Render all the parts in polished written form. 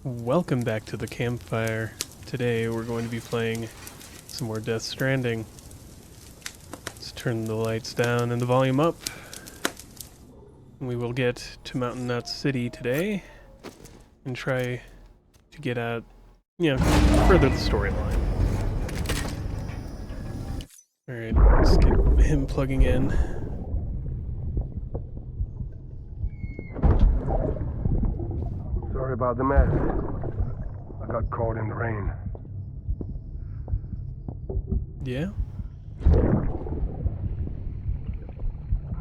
Welcome back to the campfire. Today we're going to be playing some more Death Stranding. Let's turn the lights down and the volume up. We will get to Mountain Nut City today and try to get out, further the storyline. Alright, let's get him plugging in. Sorry about the mess. I got caught in the rain. Yeah?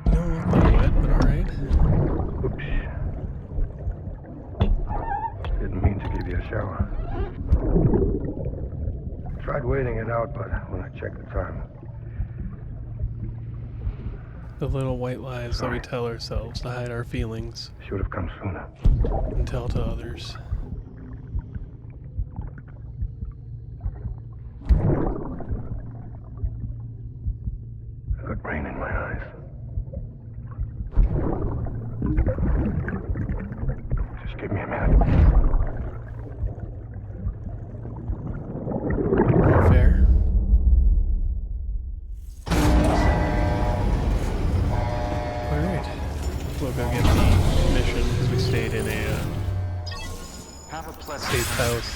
You don't look that wet, but alright. Oops. Didn't mean to give you a shower. Tried waiting it out, but when I checked the time... The little white lies that we tell ourselves to hide our feelings Should have come sooner. and tell to others. I got rain in my eyes. Just give me a minute. Fair. Alright. We'll go get the mission because we stayed in a safe house.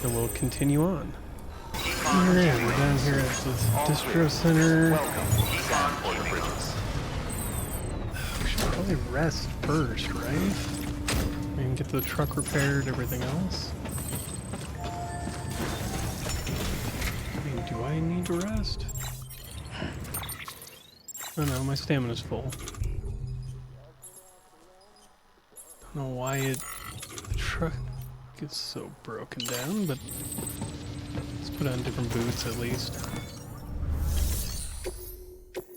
And we'll continue on. Alright, we're down here at the distro center. We should probably rest first, right? And get the truck repaired, everything else. I mean, do I need to rest? Oh no, my stamina's full. Don't know why the truck is so broken down, but let's put on different boots at least.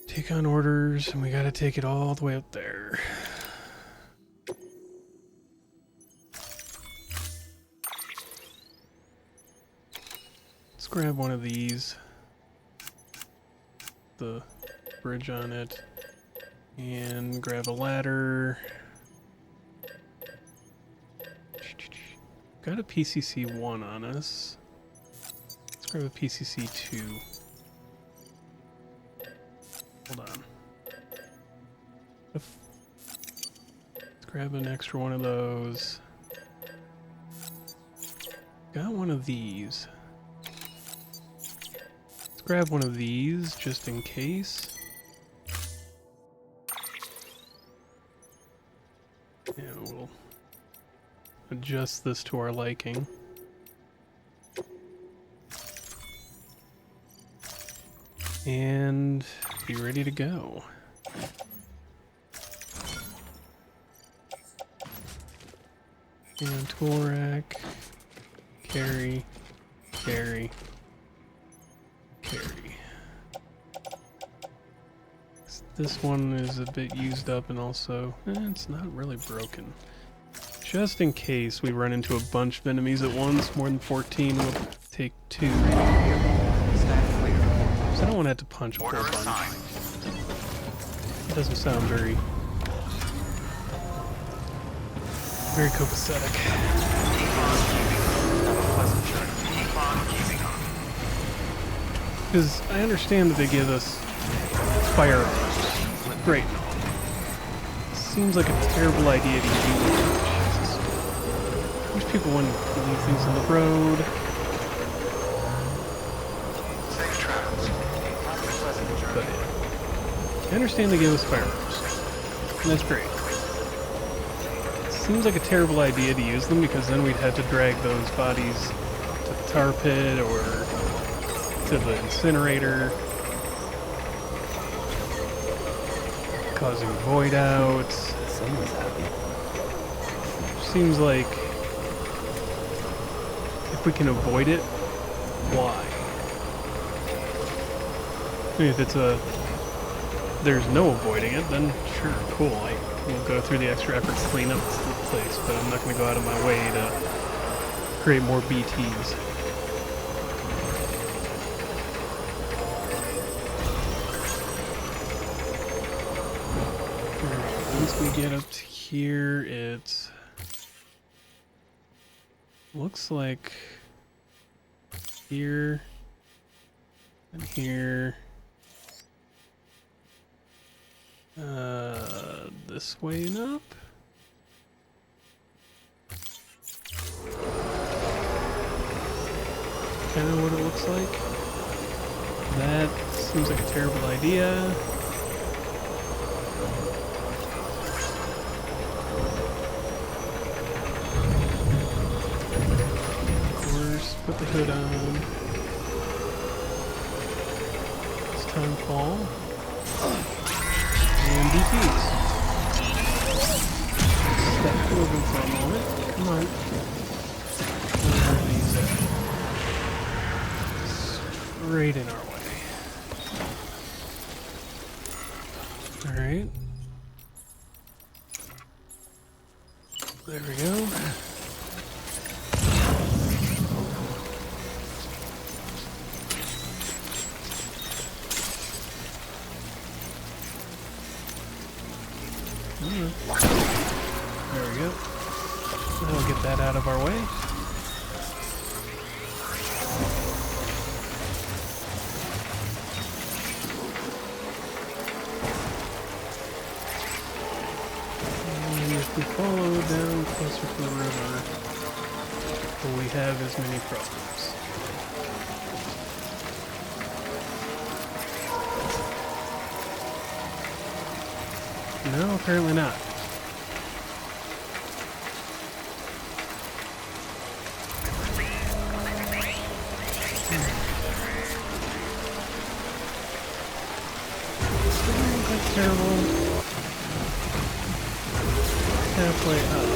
Take on orders, and we gotta take it all the way up there. Let's grab one of these. The bridge on it. And grab a ladder. Got a PCC-1 on us. Let's grab a PCC-2. Hold on. Let's grab an extra one of those. Got one of these. Let's grab one of these just in case. Yeah, we'll adjust this to our liking. And be ready to go. And tool rack, carry, carry, carry. This one is a bit used up and also, it's not really broken. Just in case we run into a bunch of enemies at once, more than 14, we'll take 2. So I don't want to have to punch a whole bunch. It doesn't sound very copacetic. Because I understand that they give us fire. Great. Seems like a terrible idea to use. Jesus. Wish people wouldn't leave things on the road. But yeah. I understand they give us firearms. And that's great. Seems like a terrible idea to use them because then we'd have to drag those bodies to the tar pit or to the incinerator, causing void out. Someone's happy. Seems like if we can avoid it, why? I mean, if there's no avoiding it, then sure, cool. I will go through the extra effort to clean up the place, but I'm not going to go out of my way to create more BTs. Once we get up to here, it's Looks like here and here. This way and up. Kind of what it looks like. That seems like a terrible idea. Of course, put the hood on. It's time fall. And DTs. Step moving for a moment. Come on. Where are these at? Straight in our way. Alright. There we go. There we go. That'll get that out of our way. And if we follow down closer to the river, will we have as many problems? No, apparently not. Terrible. Halfway up.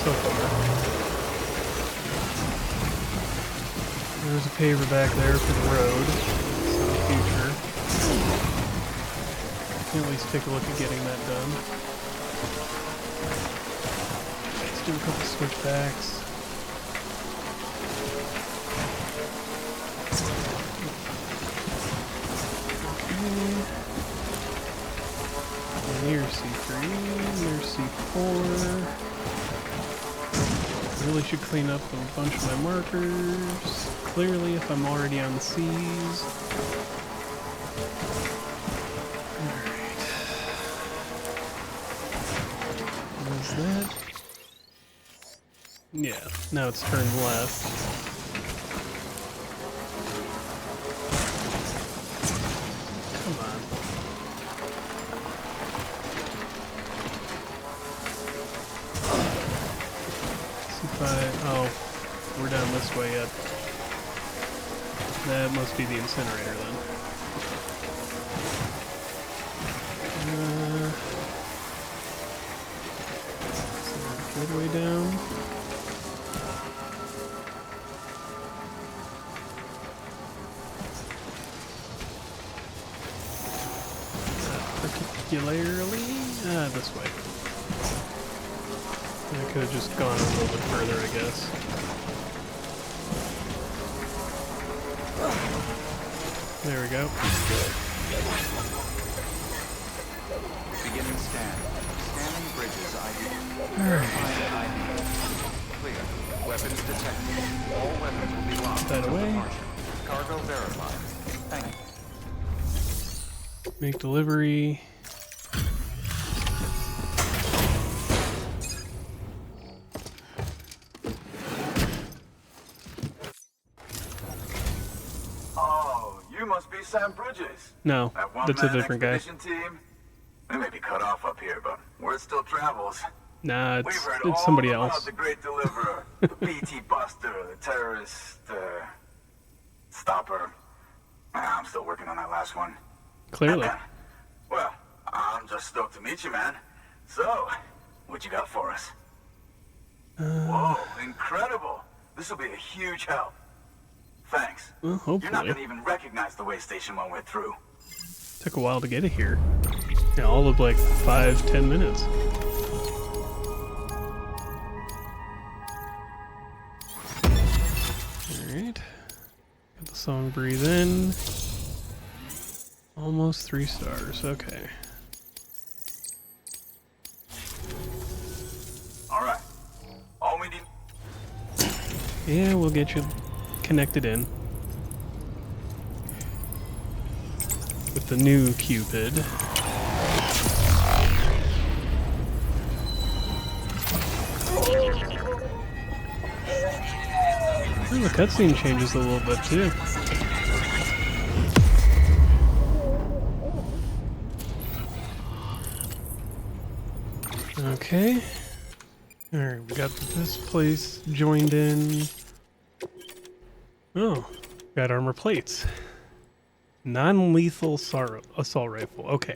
So far. There's a paver back there for the road. So the future. Can at least take a look at getting that done. Let's do a couple switchbacks. Near C3, near C4. Really should clean up a bunch of my markers. Clearly, if I'm already on the C's. Alright. What is that? Yeah, now it's turned left. Oh, we're down this way yet. That must be the incinerator then. Is there a good way down? Not particularly. This way. I could have just gone a little bit further, I guess. There we go. Beginning scan. Scanning bridges ID. Alright. Clear. Weapons detected. All weapons will be locked. Put that away. Cargo verified. Thank you. Make delivery. Sam Bridges. No, that's a different guy. Team. We may be cut off up here, but word still travels. Nah, We've heard it's somebody all about else. The great deliverer, the BT buster, the terrorist stopper. I'm still working on that last one. Clearly. Well, I'm just stoked to meet you, man. So, what you got for us? Whoa, incredible. This will be a huge help. Thanks. Well, hopefully. You're not going to even recognize the way station when we're through. Took a while to get it here. Yeah, all of like 5-10 minutes. Alright. Got the song breathe in. Almost 3 stars, okay. Yeah, we'll get you connected in. With the new Cupid. Oh, the cutscene changes a little bit too. Okay. Alright, we got this place joined in. Oh, got armor plates. Non-lethal assault rifle. Okay.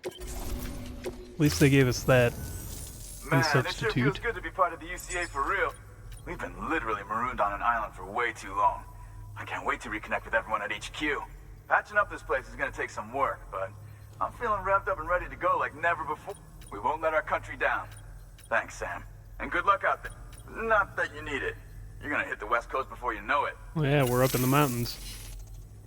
At least they gave us that Man, in it sure substitute. feels good to be part of the UCA for real. We've been literally marooned on an island for way too long. I can't wait to reconnect with everyone at HQ. Patching up this place is gonna take some work, but I'm feeling revved up and ready to go like never before. We won't let our country down. Thanks, Sam. And good luck out there. Not that you need it. You're gonna hit the West Coast before you know it. Well, yeah, we're up in the mountains.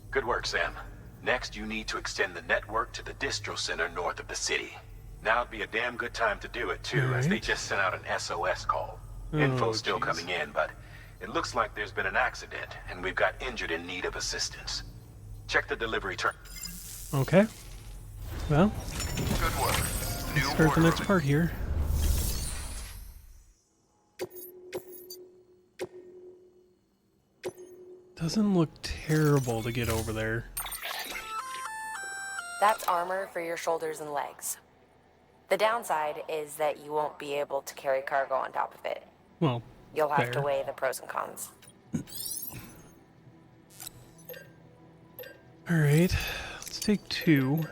Good work, Sam. Next, you need to extend the network to the distro center north of the city. Now'd be a damn good time to do it, too, as they just sent out an SOS call. Info's still coming in, but it looks like there's been an accident, and we've got injured in need of assistance. Check the delivery turn. Okay. Well, Good work. let's start the next part here. Doesn't look terrible to get over there. That's armor for your shoulders and legs. The downside is that you won't be able to carry cargo on top of it. Well, You'll have to fair. weigh the pros and cons. Alright, let's take 2.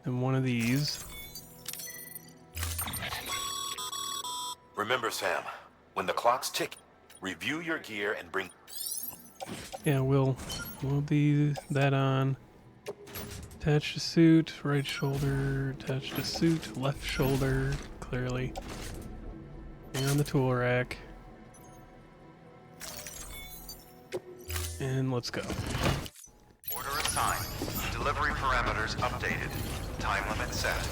And one of these. Remember, Sam, when the clock's ticking, review your gear and bring... Yeah, we'll be that on. Attach to suit, right shoulder, attach to suit, left shoulder, clearly. Hang on the tool rack. And let's go. Order assigned. Delivery parameters updated. Time limit set.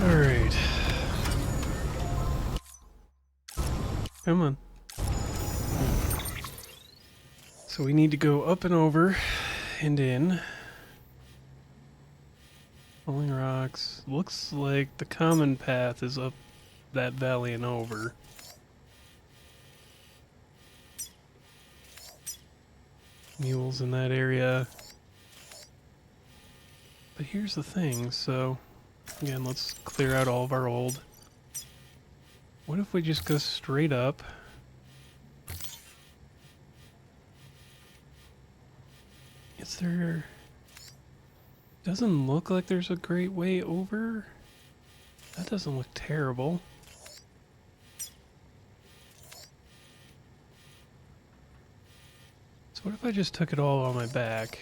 Alright. Come on. So we need to go up and over and in. Falling rocks. Looks like the common path is up that valley and over. Mules in that area. But here's the thing, so again, let's clear out all of our old. What if we just go straight up? Is there... Doesn't look like there's a great way over. That doesn't look terrible. So what if I just took it all on my back?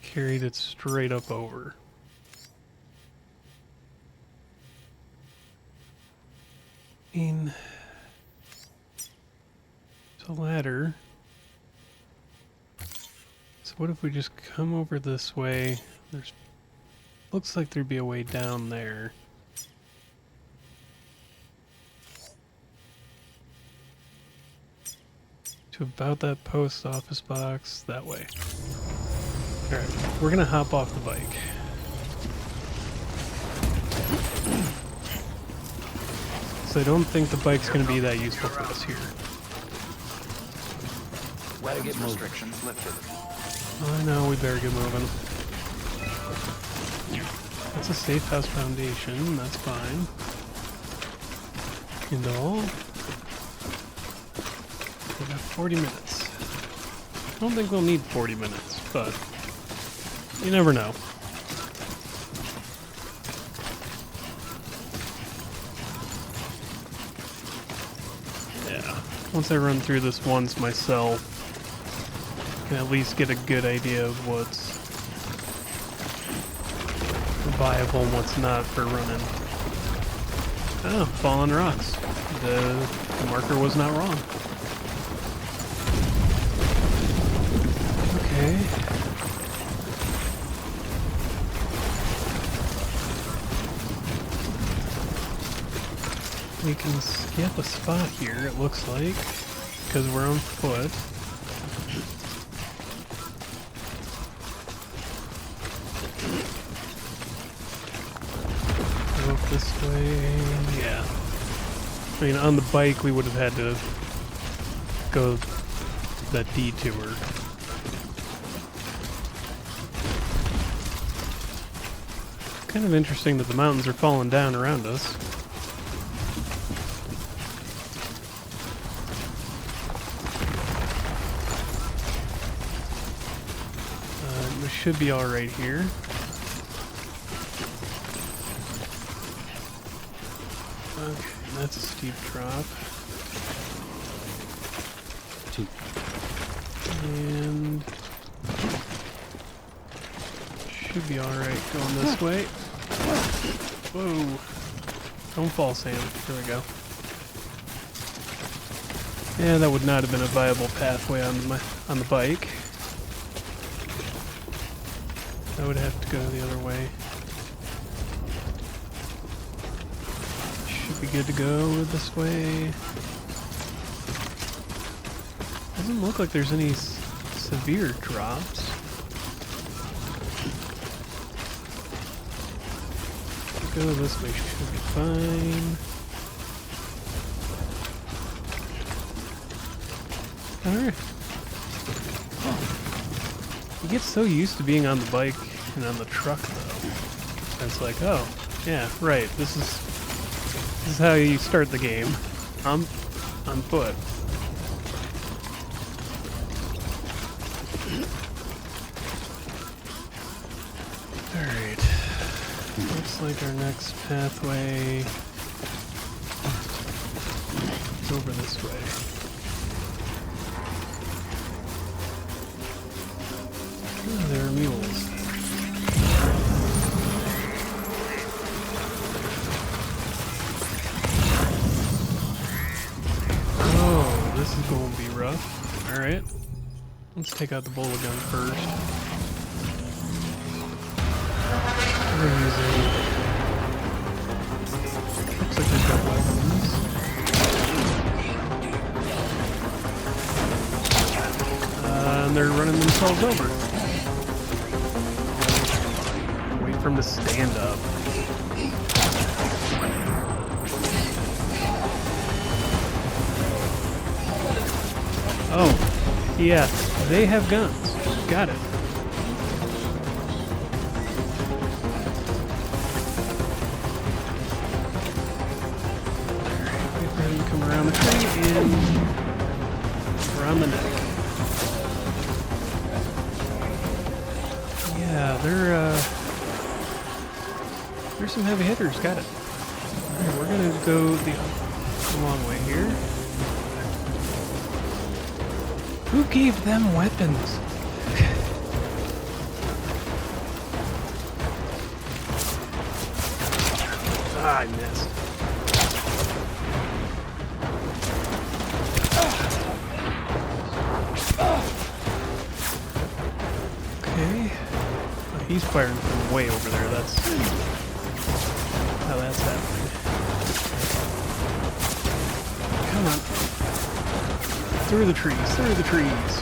Carried it straight up over. I mean, it's a ladder. So what if we just come over this way? There's looks like there'd be a way down there. To about that post office box that way. Alright, we're gonna hop off the bike. So I don't think the bike's gonna be that useful for us here. Weapons restrictions lifted. I know, we better get moving. That's a safe house foundation, that's fine. And all. We got 40 minutes. I don't think we'll need 40 minutes, but you never know. Yeah, once I run through this once myself, I can at least get a good idea of what's viable and what's not for running. Oh, fallen rocks. The marker was not wrong. Okay. We can skip a spot here, it looks like, because we're on foot. Go up this way, yeah. I mean, on the bike we would have had to go that detour. Kind of interesting that the mountains are falling down around us. We should be alright here. Okay, that's a steep drop. And should be alright going this way. Whoa. Don't fall, Sam. There we go. Yeah, that would not have been a viable pathway on the bike. I would have to go the other way. Should be good to go this way. Doesn't look like there's any severe drops. Go this way, should be fine. Alright. You get so used to being on the bike and on the truck, though. It's like, oh, yeah, right. This is how you start the game. On foot. Alright. Looks like our next pathway is over this way. Oh, there are mules. Oh, this is going to be rough. Alright. Let's take out the bullet gun first. We're using... Looks like they've got weapons. And they're running themselves over. Wait for them to stand up. Oh, yeah, they have guns. Got it. Wait for him to come around the tree and around the neck. Yeah, there's some heavy hitters. Got it. Alright, we're gonna go the long way here. Who gave them weapons? Ah, I missed. Okay. Oh, he's firing from way over there. That's how that's happening. Come on. Through the trees, through the trees.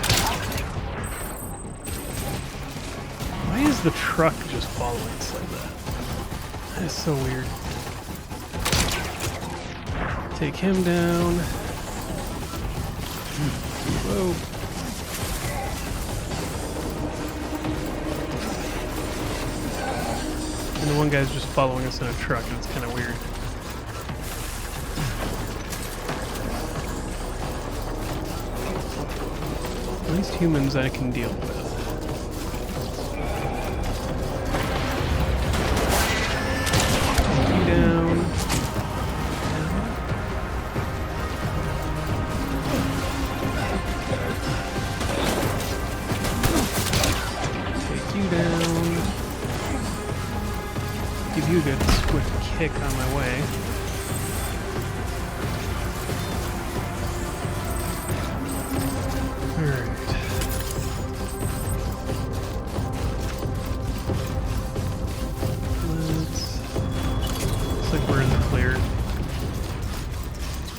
Why is the truck just following us like that? That is so weird. Take him down. Whoa. And the one guy's just following us in a truck, and it's kind of weird. At least humans I can deal with. Take you down. Take you down. Give you a good swift kick on my way.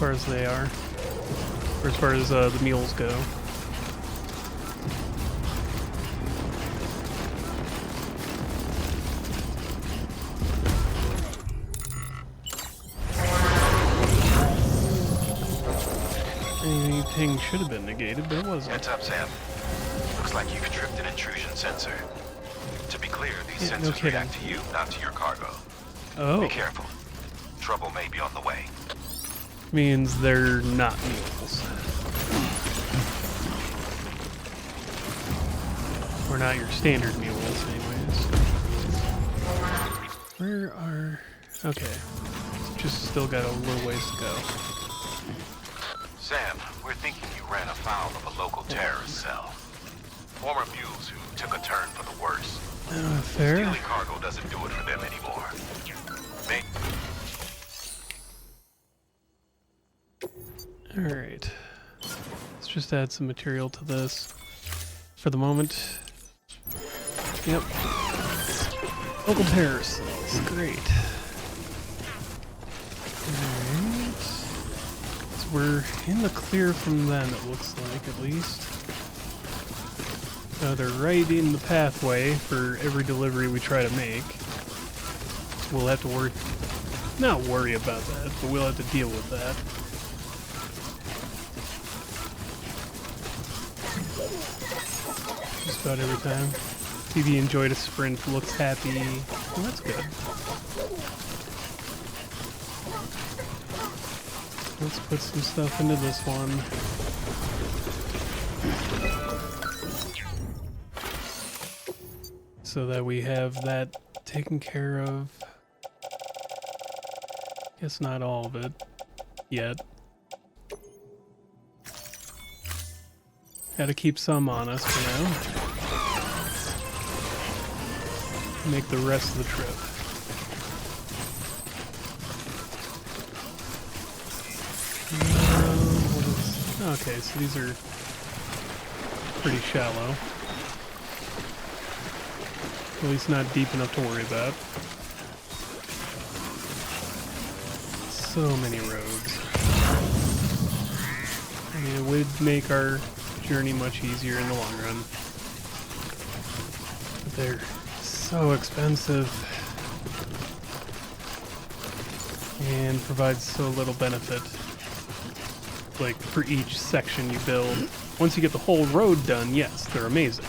far as they are. Or as far as the mules go. Anything should have been negated, but it wasn't. Heads up, Sam. Looks like you've tripped an intrusion sensor. To be clear, these Yeah, no sensors kidding. react to you, not to your cargo. Oh, Be careful. Trouble may be on the way. means they're not mules. Or not your standard mules, anyways. Where are... Okay. Just still got a little ways to go. Sam, we're thinking you ran afoul of a local terrorist cell. Former mules who took a turn for the worse. Fair. Stealing cargo doesn't do it for them anymore. Alright. Let's just add some material to this. For the moment. Yep. Local terrorist cells. Great. Alright. So we're in the clear from them, it looks like, at least. They're right in the pathway for every delivery we try to make. We'll have to not worry about that, but we'll have to deal with that. Just about every time. TV enjoyed a sprint, looks happy. Well, that's good. Let's put some stuff into this one. So that we have that taken care of. Guess not all of it yet. Gotta keep some on us for now. Make the rest of the trip. Okay, so these are pretty shallow. At least not deep enough to worry about. So many roads. I mean, it would make our journey much easier in the long run. But they're so expensive. And provide so little benefit. Like, for each section you build. Once you get the whole road done, yes, they're amazing.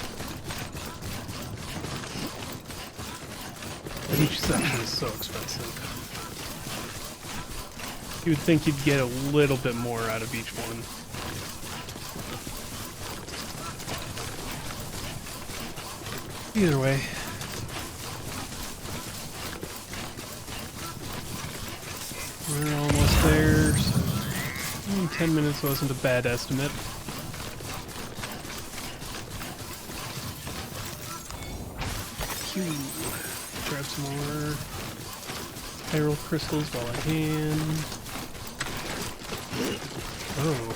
But each section is so expensive. You would think you'd get a little bit more out of each one. Either way. We're almost there, so 10 minutes wasn't a bad estimate. Phew. Grab some more spiral crystals while I can. Oh.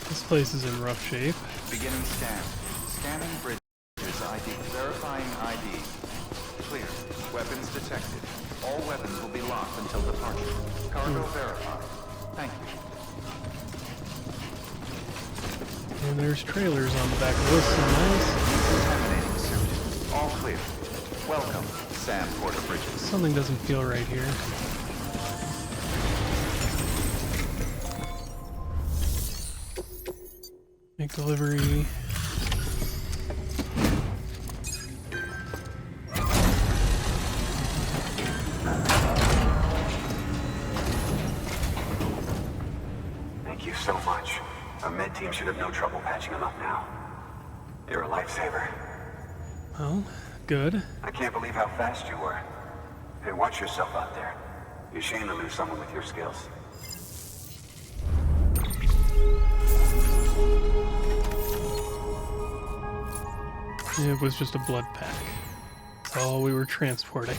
This place is in rough shape. Beginning scan. Scanning bridges ID. Verifying ID. Clear. Weapons detected. All weapons will be locked until departure. Cargo verified. Thank you. And there's trailers on the back of this, so nice. Terminating suit. All clear. Welcome, Sam Porter Bridges. Something doesn't feel right here. Make delivery. Thank you so much. Our med team should have no trouble patching him up now. You're a lifesaver. Well, good. I can't believe how fast you were. Hey, watch yourself out there. You're shame to lose someone with your skills. It was just a blood pack. That's all we were transporting.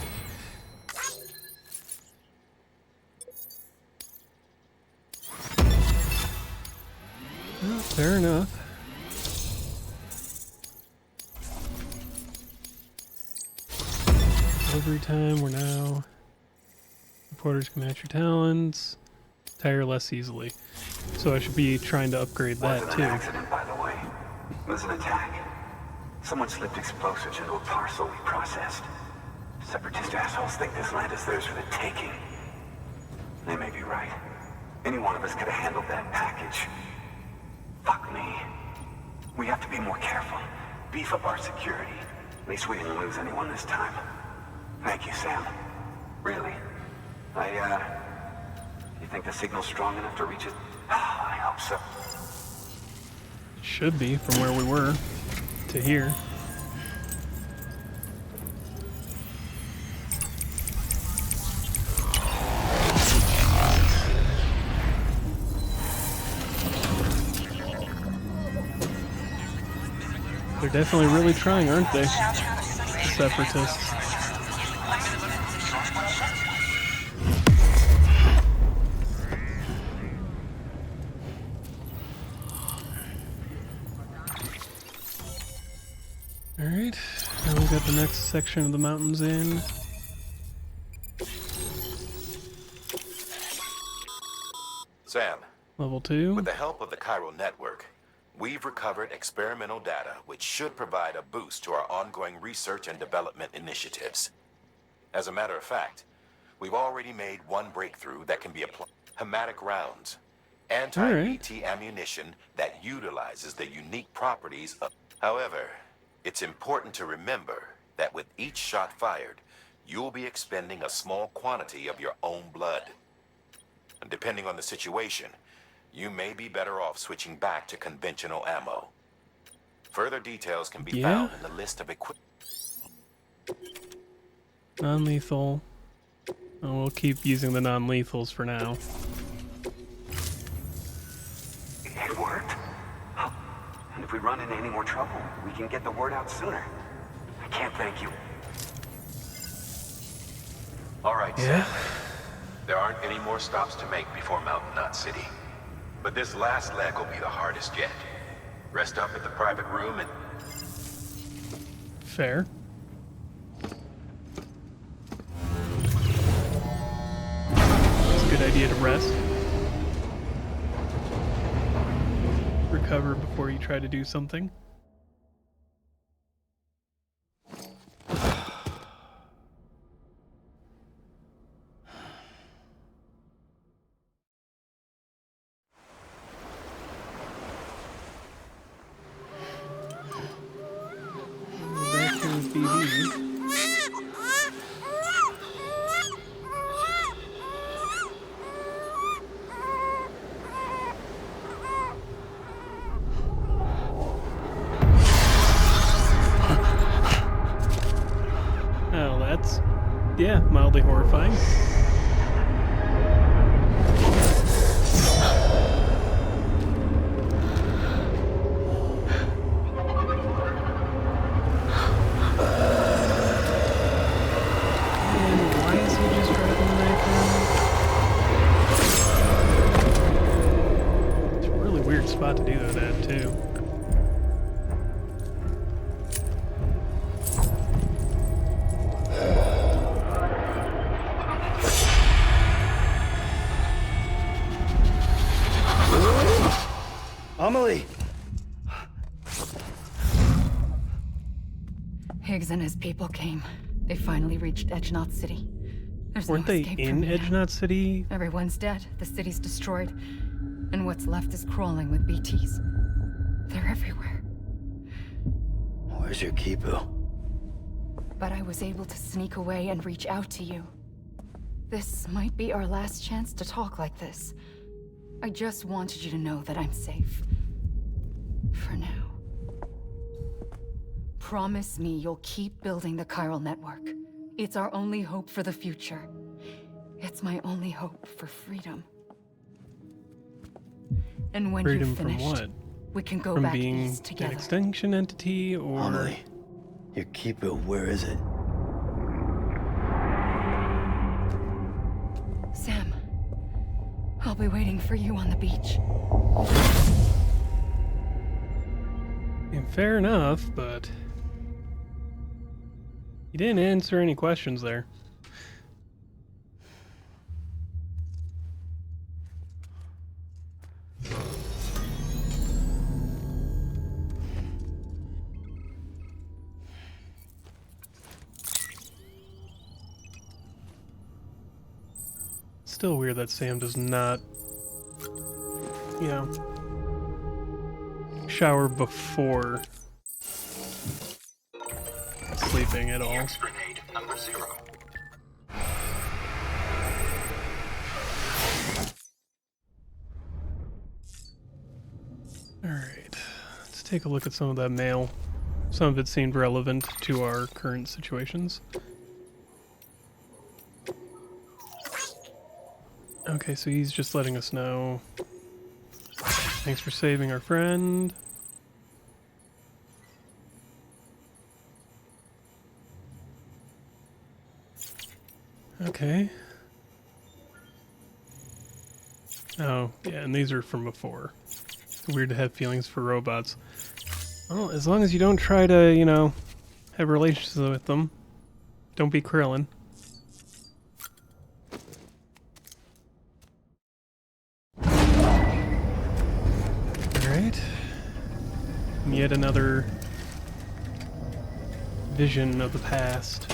Well, fair enough. Delivery time, we're now... Reporters can match your talents. tire less easily. So I should be trying to upgrade that Wasn't too. an accident, by the way. It was an attack. Someone slipped explosives into a parcel we processed. Separatist assholes think this land is theirs for the taking. They may be right. Any one of us could have handled that package. Fuck me. We have to be more careful. Beef up our security. At least we didn't lose anyone this time. Thank you, Sam. Really. You think the signal's strong enough to reach it? I hope so. Should be from where we were to here. They're definitely really trying, aren't they? The Separatists. Alright, now we've got the next section of the mountains in. Sam, Level 2. with the help of the chiral network, we've recovered experimental data which should provide a boost to our ongoing research and development initiatives. As a matter of fact, we've already made one breakthrough that can be applied. Hematic rounds, anti-BT ammunition that utilizes the unique properties of... However, it's important to remember that with each shot fired, you'll be expending a small quantity of your own blood. And depending on the situation, you may be better off switching back to conventional ammo. Further details can be found in the list of equipment. Non-lethal. Oh, we'll keep using the non-lethals for now. It worked. And if we run into any more trouble, we can get the word out sooner. I can't thank you. All right, Yeah. Sam. There aren't any more stops to make before Mountain Knot City. But this last leg will be the hardest yet. Rest up at the private room and... Fair. It's a good idea to rest. Recover before you try to do something. Back here with BB. Oh, that's, yeah, mildly horrifying. And why is he just driving the knife in? It's a really weird spot to do that at, too. Amelie! Higgs and his people came. They finally reached Edge Knot City. There's Weren't no they escape in from here. Edge Knot City? Everyone's dead. The city's destroyed. And what's left is crawling with BTs. They're everywhere. Where's your Kipu? But I was able to sneak away and reach out to you. This might be our last chance to talk like this. I just wanted you to know that I'm safe. For now. Promise me you'll keep building the chiral network. It's our only hope for the future. It's my only hope for freedom. And when Freedom you're from finished, what? we can go From back being east an together. extinction entity, or... Amelie, your Kipu, where is it? Sam, I'll be waiting for you on the beach. And fair enough, but... You didn't answer any questions there. Still weird that Sam does not, you know, shower before sleeping at all. Grenade number 0. Alright, let's take a look at some of that mail. Some of it seemed relevant to our current situations. Okay, so he's just letting us know. Thanks for saving our friend. Okay. Oh, yeah, and these are from before. It's weird to have feelings for robots. Well, as long as you don't try to, you know, have relations with them. Don't be Krillin. Alright. Yet another vision of the past.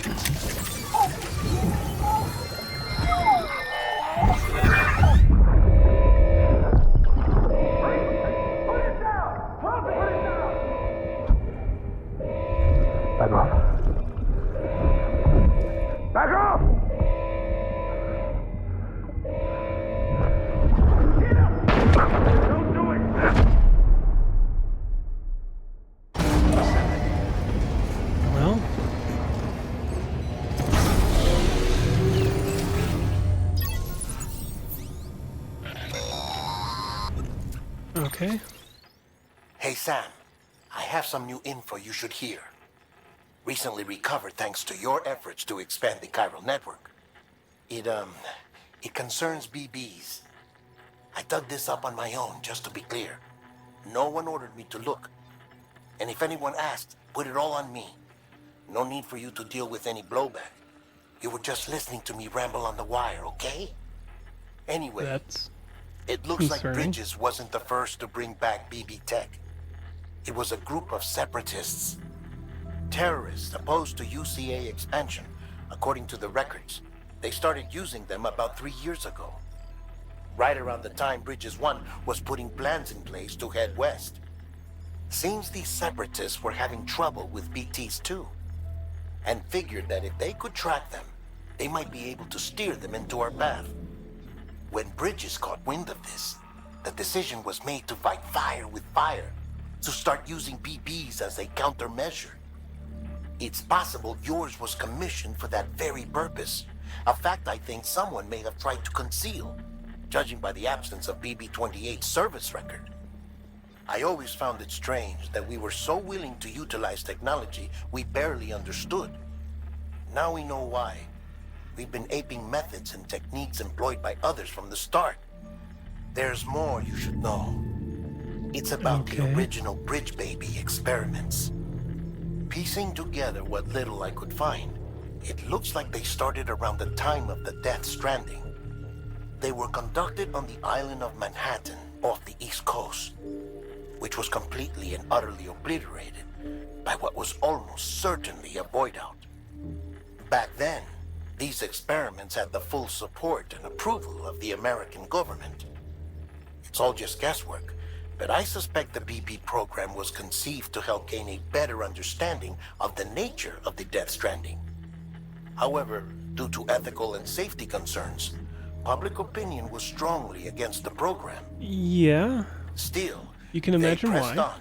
Back off. Back off! Don't do it! Well. Okay. Hey Sam, I have some new info you should hear. Recently recovered thanks to your efforts to expand the chiral network. It concerns BBs. I dug this up on my own, just to be clear. No one ordered me to look. And if anyone asked, put it all on me. No need for you to deal with any blowback. You were just listening to me ramble on the wire, okay? Anyway, That's it looks like concerning. Bridges wasn't the first to bring back BB tech. It was a group of separatists. Terrorists opposed to UCA expansion, according to the records. They started using them about 3 years ago. Right around the time Bridges 1 was putting plans in place to head west. Seems these separatists were having trouble with BTs too, and figured that if they could track them, they might be able to steer them into our path. When Bridges caught wind of this, the decision was made to fight fire with fire, to start using BBs as a countermeasure. It's possible yours was commissioned for that very purpose, a fact I think someone may have tried to conceal, judging by the absence of BB-28's service record. I always found it strange that we were so willing to utilize technology we barely understood. Now we know why. We've been aping methods and techniques employed by others from the start. There's more you should know. It's about the original Bridge Baby experiments. Piecing together what little I could find, it looks like they started around the time of the Death Stranding. They were conducted on the island of Manhattan off the East Coast, which was completely and utterly obliterated by what was almost certainly a void out. Back then, these experiments had the full support and approval of the American government. It's all just guesswork, but I suspect the BB program was conceived to help gain a better understanding of the nature of the Death Stranding. However, due to ethical and safety concerns, public opinion was strongly against the program. Yeah. Still, You can imagine they pressed why. on,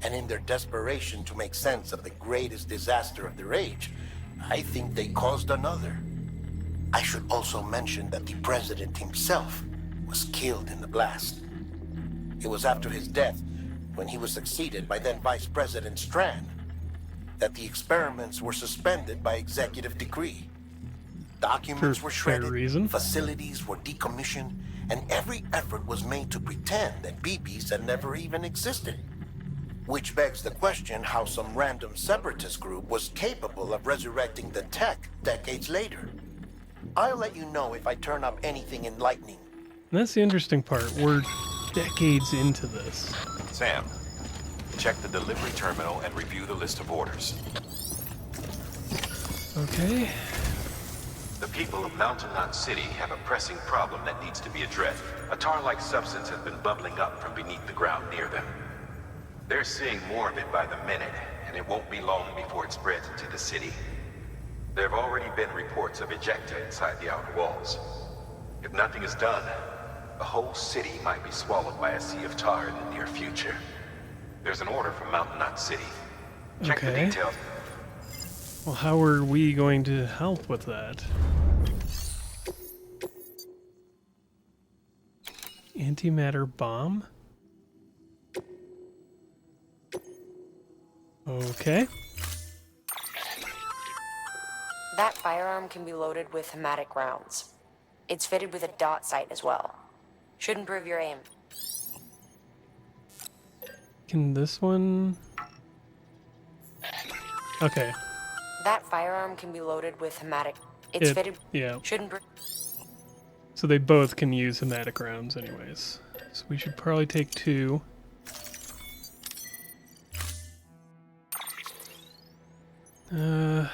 and in their desperation to make sense of the greatest disaster of their age, I think they caused another. I should also mention that the president himself was killed in the blast. It was after his death, when he was succeeded by then Vice President Strand, that the experiments were suspended by executive decree. Documents For were fair shredded, reason. facilities were decommissioned, and every effort was made to pretend that BBs had never even existed. Which begs the question how some random separatist group was capable of resurrecting the tech decades later. I'll let you know if I turn up anything enlightening. And that's the interesting part. We're decades into this. Sam, check the delivery terminal and review the list of orders. Okay. The people of Mountain Knot City have a pressing problem that needs to be addressed. A tar-like substance has been bubbling up from beneath the ground near them. They're seeing more of it by the minute, and it won't be long before it spreads into the city. There have already been reports of ejecta inside the outer walls. If nothing is done, the whole city might be swallowed by a sea of tar in the near future. There's an order from Mountain Knot City. Check the details. Well, how are we going to help with that? Antimatter bomb? Okay. That firearm can be loaded with hematic rounds. It's fitted with a dot sight as well. Should improve your aim. Can this one... Okay. That firearm can be loaded with hematic... It's fitted... Yeah. Should improve... So they both can use hematic rounds anyways. So we should probably take 2. If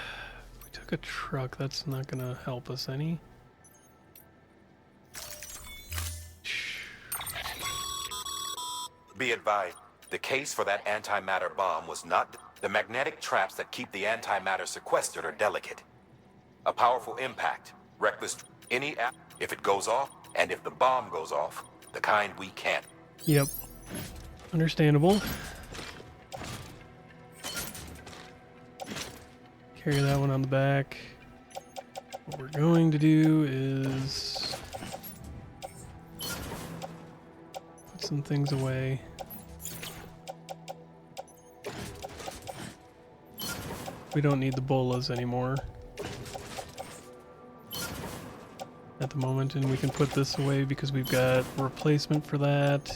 we took a truck, that's not gonna help us any. Be advised, the case for that antimatter bomb was not... The magnetic traps that keep the antimatter sequestered are delicate. A powerful impact, reckless... If it goes off, and if the bomb goes off, the kind we can't. Yep. Understandable. Carry that one on the back. What we're going to do is... put some things away. We don't need the bolas anymore at the moment, and we can put this away because we've got a replacement for that.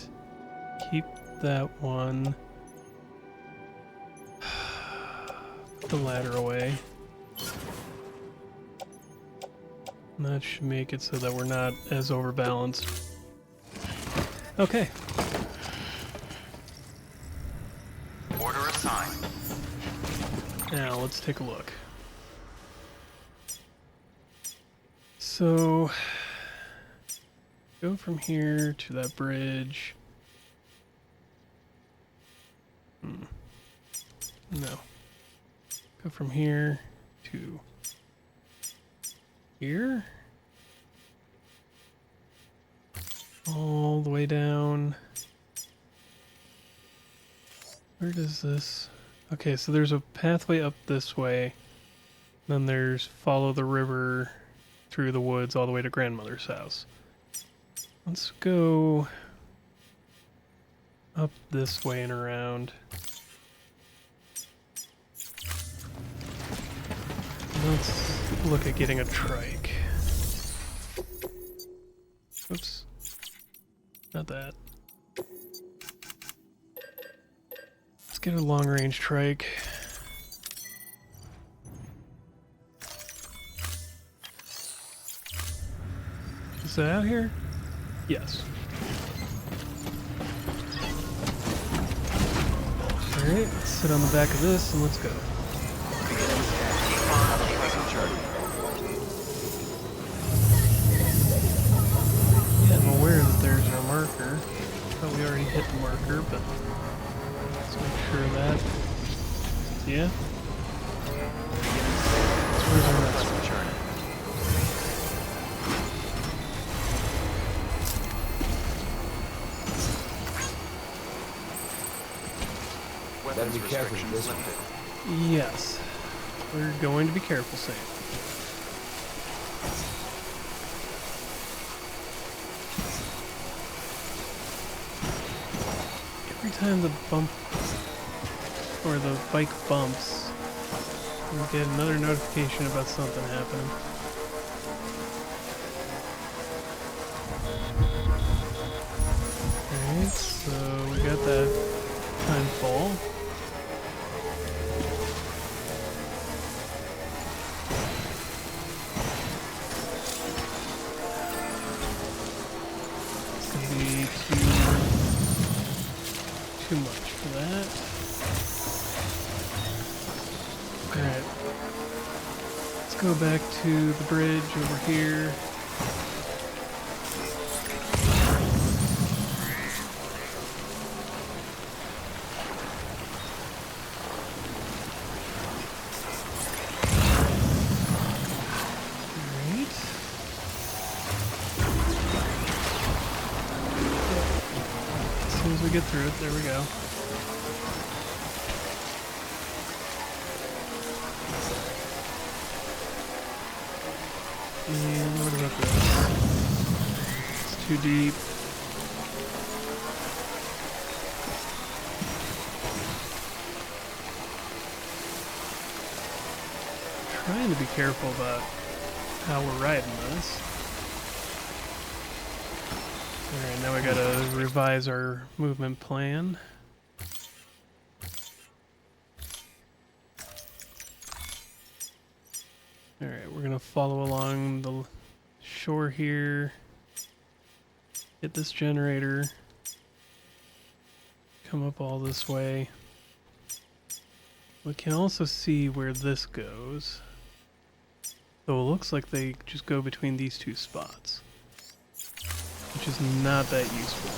Keep that one. Put the ladder away. And that should make it so that we're not as overbalanced. Okay. Order assigned. Now let's take a look. So, go from here to that bridge. No. Go from here to here. All the way down. Where does this... Okay, so there's a pathway up this way. Then there's follow the river through the woods all the way to grandmother's house. Let's go up this way and around. Let's look at getting a trike. Oops. Not that. Let's get a long-range trike. Is that out here? Yes. Alright, let's sit on the back of this and let's go. Yeah, I'm aware that there's our marker. Thought we already hit the marker, but let's make sure of that. Yeah? Where's our next one? Better be careful with this one. Yes. We're going to be careful, Sam. Every time the bump or the bike bumps, we get another notification about something happening. Alright, so we got that time fall. It's gonna be 2 Go back to the bridge over here. Alright. As soon as we get through it, there we go. And what about this? It's too deep. Trying to be careful about how we're riding this. Alright, now we gotta revise our movement plan. Alright, we're gonna follow along the shore here. Hit this generator. Come up all this way. We can also see where this goes. So it looks like they just go between these two spots, which is not that useful.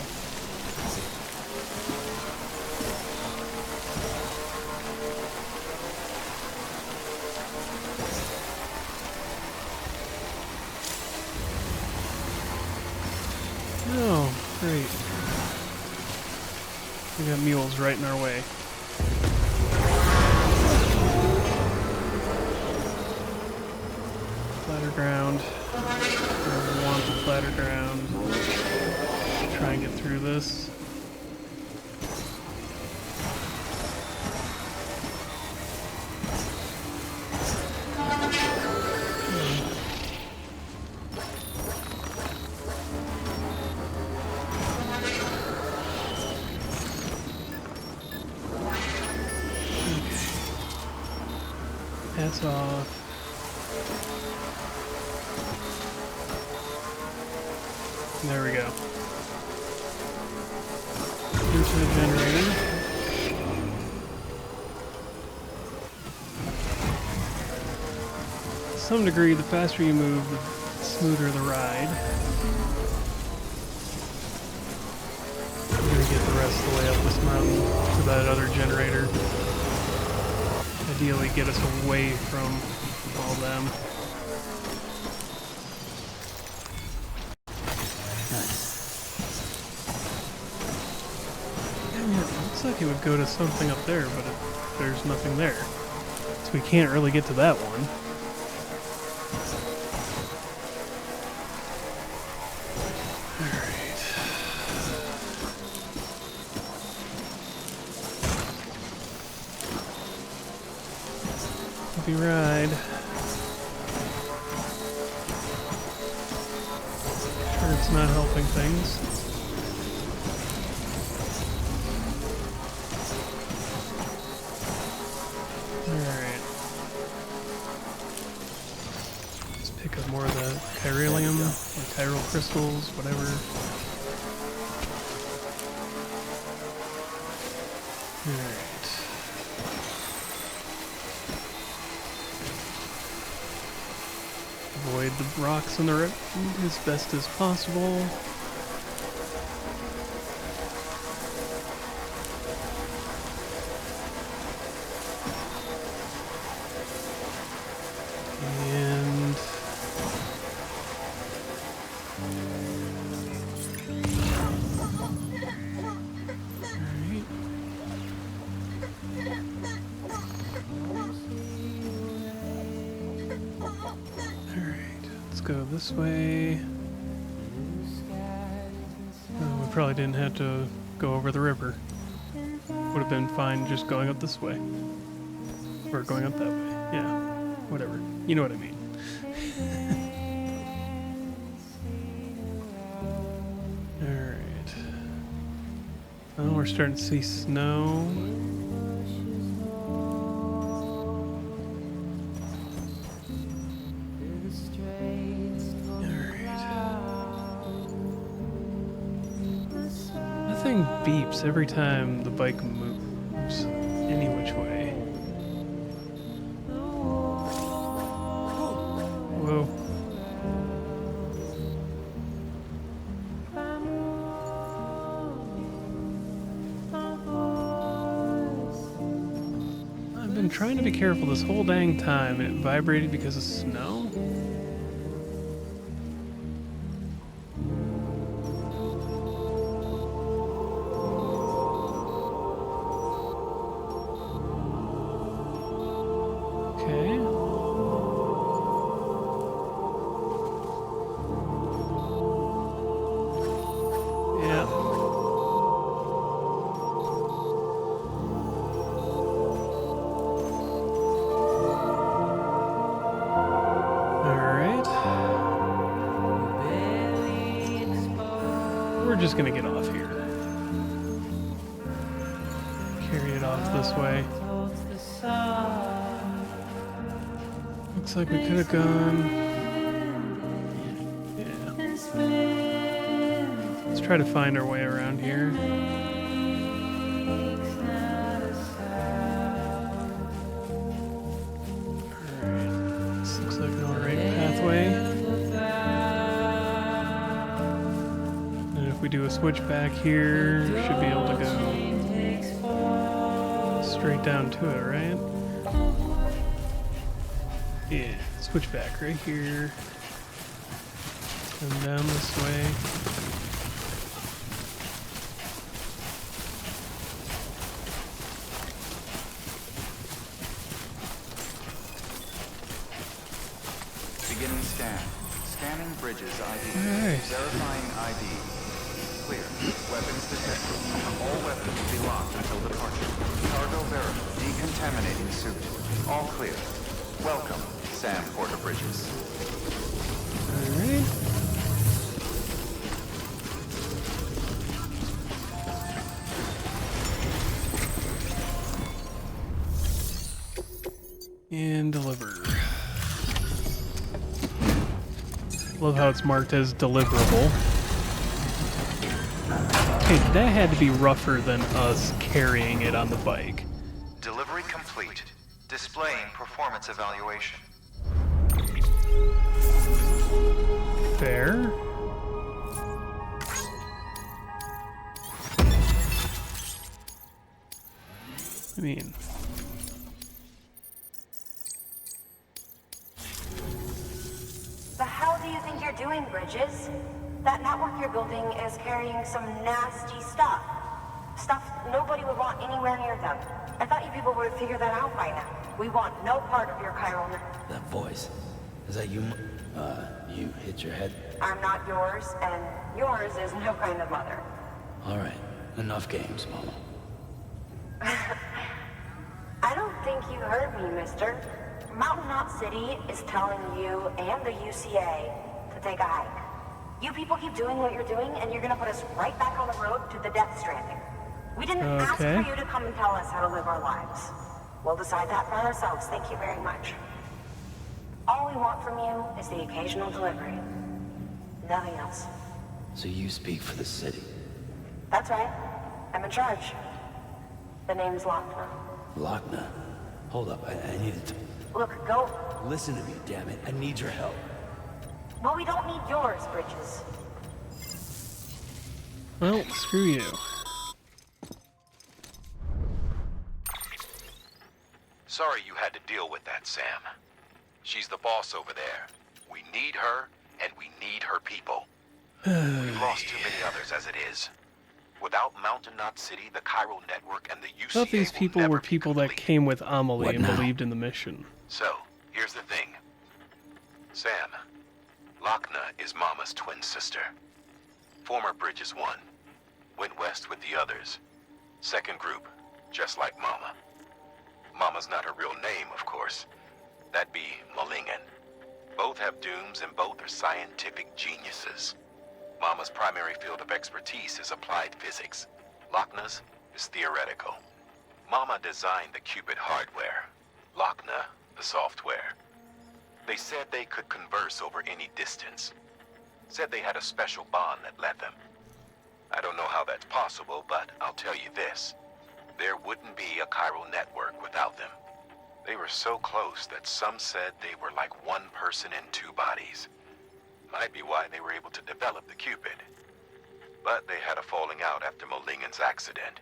Oh, great. We got mules right in our way. Flatter ground. I want the flatter ground. Try and get through this. Hats off. There we go. Into the generator. To some degree, the faster you move, the smoother the ride. We're gonna get the rest of the way up this mountain to that other generator. Ideally get us away from all them. Yeah, it looks like it would go to something up there, but there's nothing there. So we can't really get to that one. Ride. Sure, it's not helping things. Alright. Let's pick up more of the chiralium, or chiral crystals, whatever. Alright. Avoid the rocks in the road as best as possible. And go this way. Oh, we probably didn't have to go over the river. Would have been fine just going up this way. Or going up that way. Yeah, whatever. You know what I mean. Alright. Oh, we're starting to see snow. Beeps every time the bike moves, any which way. trying to be careful this whole dang time, and it vibrated because of snow? Okay. Yeah. We're just gonna get off here. Carry it off this way. Looks like we could have gone. Yeah. Let's try to find our way around here. Alright. This looks like an alright pathway. If we do a switch back here, should be able to go straight down to it, right? Yeah, switch back right here. Come down this way. Beginning scan. Scanning bridges ID. Nice. Verifying ID. Clear. Weapons detected. All weapons will be locked until departure. Cargo verified. Decontaminating suit. All clear. Welcome, Sam Porter Bridges. Alright. And deliver. Love how it's marked as deliverable. Okay, that had to be rougher than us carrying it on the bike. Delivery complete. Displaying performance evaluation. Fair. I mean... The hell do you think you're doing, Bridges? That network you're building is carrying some nasty stuff. Stuff nobody would want anywhere near them. I thought you people would have figured that out by now. We want no part of your chiral network. That voice. Is that you? You hit your head? I'm not yours, and yours is no kind of mother. Alright, enough games, Mama. I don't think you heard me, mister. Mountain Knot City is telling you and the UCA to take a hike. You people keep doing what you're doing, and you're gonna put us right back on the road to the Death Stranding. We didn't ask for you to come and tell us how to live our lives. We'll decide that for ourselves, thank you very much. All we want from you is the occasional delivery. Nothing else. So you speak for the city? That's right. I'm in charge. The name's Lochner. Lochner? Hold up, I needed to... Look, go. Listen to me, damn it. I need your help. Well, we don't need yours, Bridges. Well, screw you. Sorry you had to deal with that, Sam. She's the boss over there. We need her, and we need her people. We've lost too many others as it is. Without Mountain Knot City, the chiral network, and the UCA I thought these people were people that came with Amelie and believed in the mission. So, here's the thing. Sam, Lochner is Mama's twin sister. Former Bridges 1. Went west with the others. Second group, just like Mama. Mama's not her real name, of course. That'd be Malingen. Both have dooms and both are scientific geniuses. Mama's primary field of expertise is applied physics. Lochner's is theoretical. Mama designed the Cupid hardware. Lochner, the software. They said they could converse over any distance. Said they had a special bond that led them. I don't know how that's possible, but I'll tell you this. There wouldn't be a chiral network without them. They were so close that some said they were like one person in two bodies. Might be why they were able to develop the Cupid. But they had a falling out after Malingen's accident.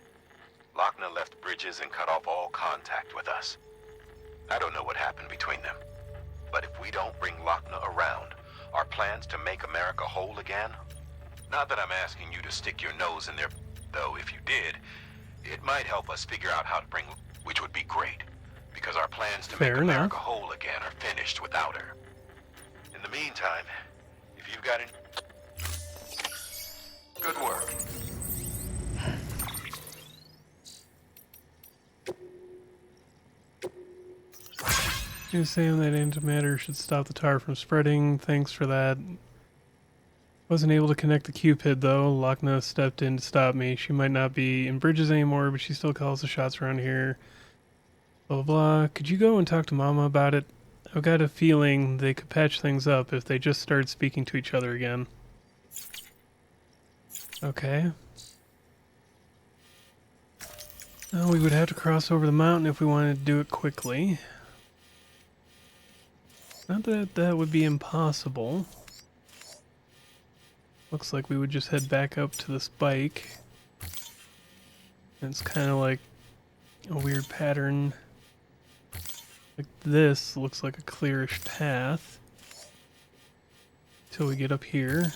Lochner left Bridges and cut off all contact with us. I don't know what happened between them. But if we don't bring Lochner around, our plans to make America whole again? Not that I'm asking you to stick your nose in there, though if you did, it might help us figure out how to bring, which would be great. Because our plans to make America whole again are finished without her. In the meantime, if you've got any... Good work. He was saying that antimatter should stop the tar from spreading. Thanks for that. Wasn't able to connect the Cupid though. Lochna stepped in to stop me. She might not be in Bridges anymore, but she still calls the shots around here. Blah, blah, blah. Could you go and talk to Mama about it? I've got a feeling they could patch things up if they just started speaking to each other again. Okay. Well, we would have to cross over the mountain if we wanted to do it quickly. Not that that would be impossible. Looks like we would just head back up to the spike. And it's kind of like a weird pattern. Like this looks like a clearish path. Till we get up here.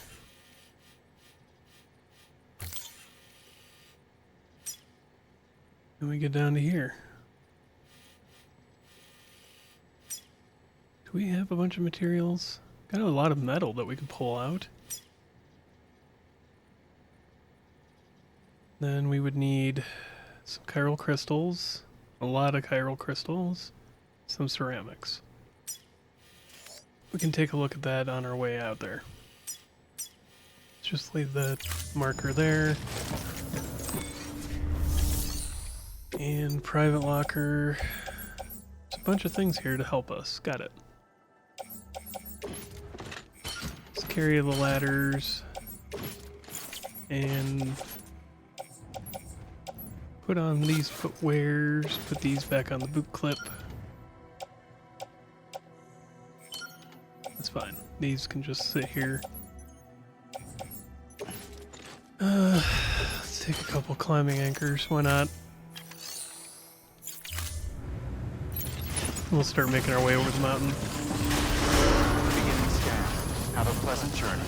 And we get down to here. Do we have a bunch of materials? Got a lot of metal that we could pull out. Then we would need some chiral crystals, a lot of chiral crystals, some ceramics. We can take a look at that on our way out there. Let's just leave the marker there. And private locker. There's a bunch of things here to help us. Got it. Let's carry the ladders. And put on these footwears. Put these back on the boot clip. That's fine. These can just sit here. Let's take a couple climbing anchors. Why not? We'll start making our way over the mountain. Beginning scan. Have a pleasant journey.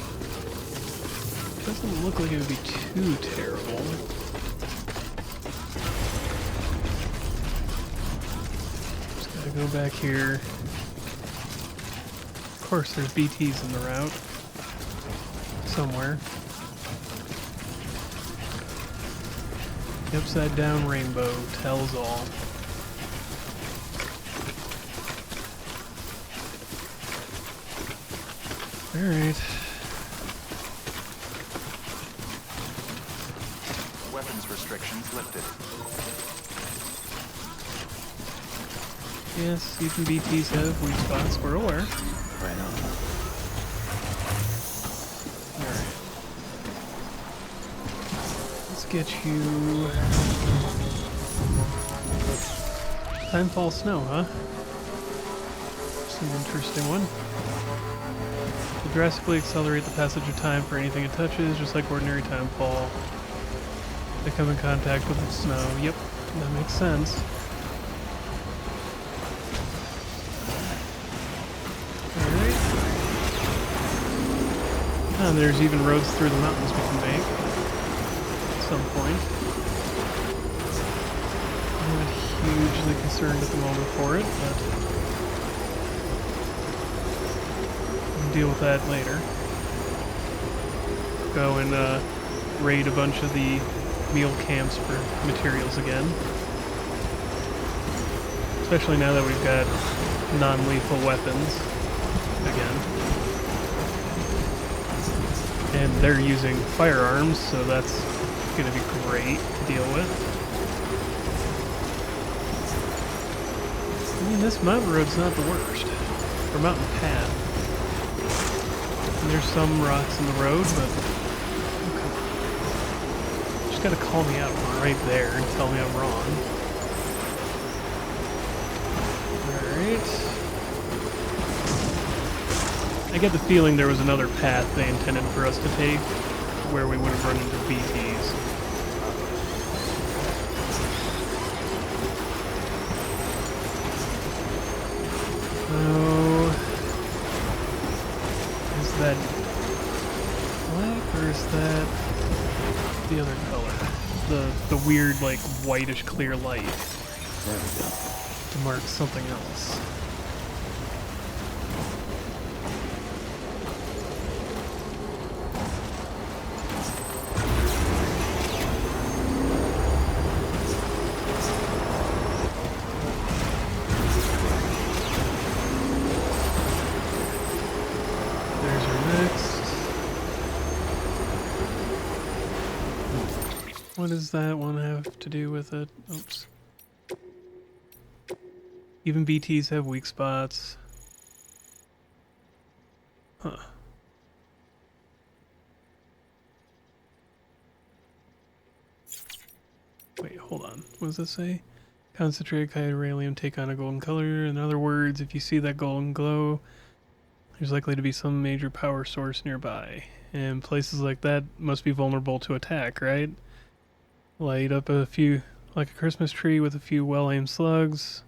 Doesn't look like it would be too terrible. Just gotta go back here. Of course, there's BTs in the route. Somewhere. The upside down rainbow tells all. Alright. Weapons restrictions lifted. Yes, even BTs have weak spots, we're aware. Right on. Alright. Let's get you... Timefall snow, huh? It's an interesting one. To drastically accelerate the passage of time for anything it touches, just like ordinary timefall. They come in contact with the snow. Yep, that makes sense. Alright. And there's even roads through the mountains we can make. At some point. I'm not hugely concerned at the moment for it, but... deal with that later. Go and raid a bunch of the meal camps for materials again. Especially now that we've got non-lethal weapons again. And they're using firearms, so that's going to be great to deal with. I mean, this mountain road's not the worst. Or mountain path. And there's some rocks in the road, but oh, come on. Just gotta call me out right there and tell me I'm wrong. Alright. I get the feeling there was another path they intended for us to take, where we would have run into BTs. So, is that black or is that the other color? The weird, like, whitish clear light. There we go. To mark something else. There's our next. What does that one have to do with it? Oops. Even BTs have weak spots. Huh. Wait, hold on. What does this say? Concentrated chiralium take on a golden color. In other words, if you see that golden glow, there's likely to be some major power source nearby. And places like that must be vulnerable to attack, right? Light up a few, like a Christmas tree with a few well-aimed slugs.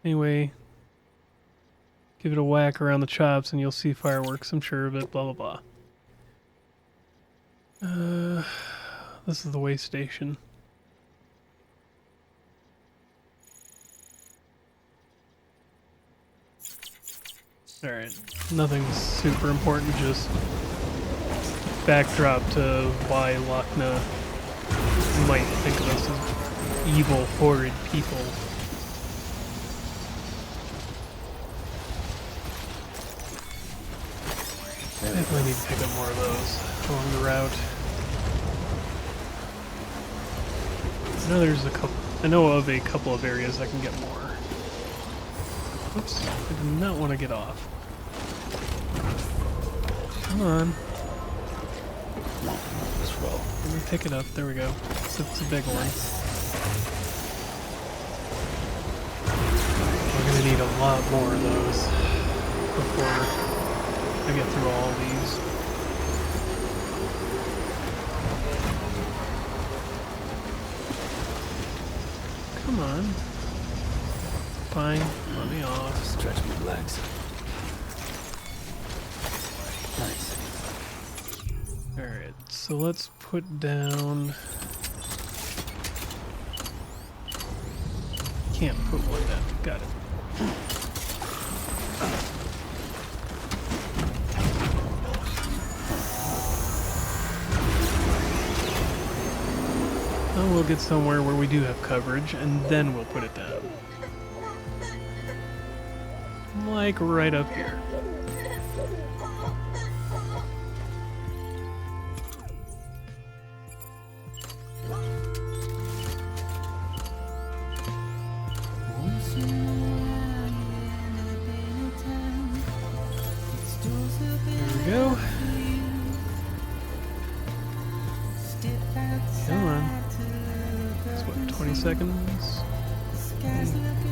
Anyway, give it a whack around the chops and you'll see fireworks, I'm sure of it, blah blah blah. This is the way station. Alright, nothing super important, just backdrop to why Lochna might think of us as evil, horrid people. Definitely need to pick up more of those along the route. I know of a couple of areas I can get more. Oops, I do not want to get off. Come on. Let's roll. Let me pick it up. There we go. It's a big one. We're gonna need a lot more of those before I get through all these. Come on. Fine. Let me off. Stretch my legs. Nice. Alright, so let's put down... Can't put one down. Got it. Well, we'll get somewhere where we do have coverage, and then we'll put it down. Like right up here. There we go. Come on. That's what, 20 seconds?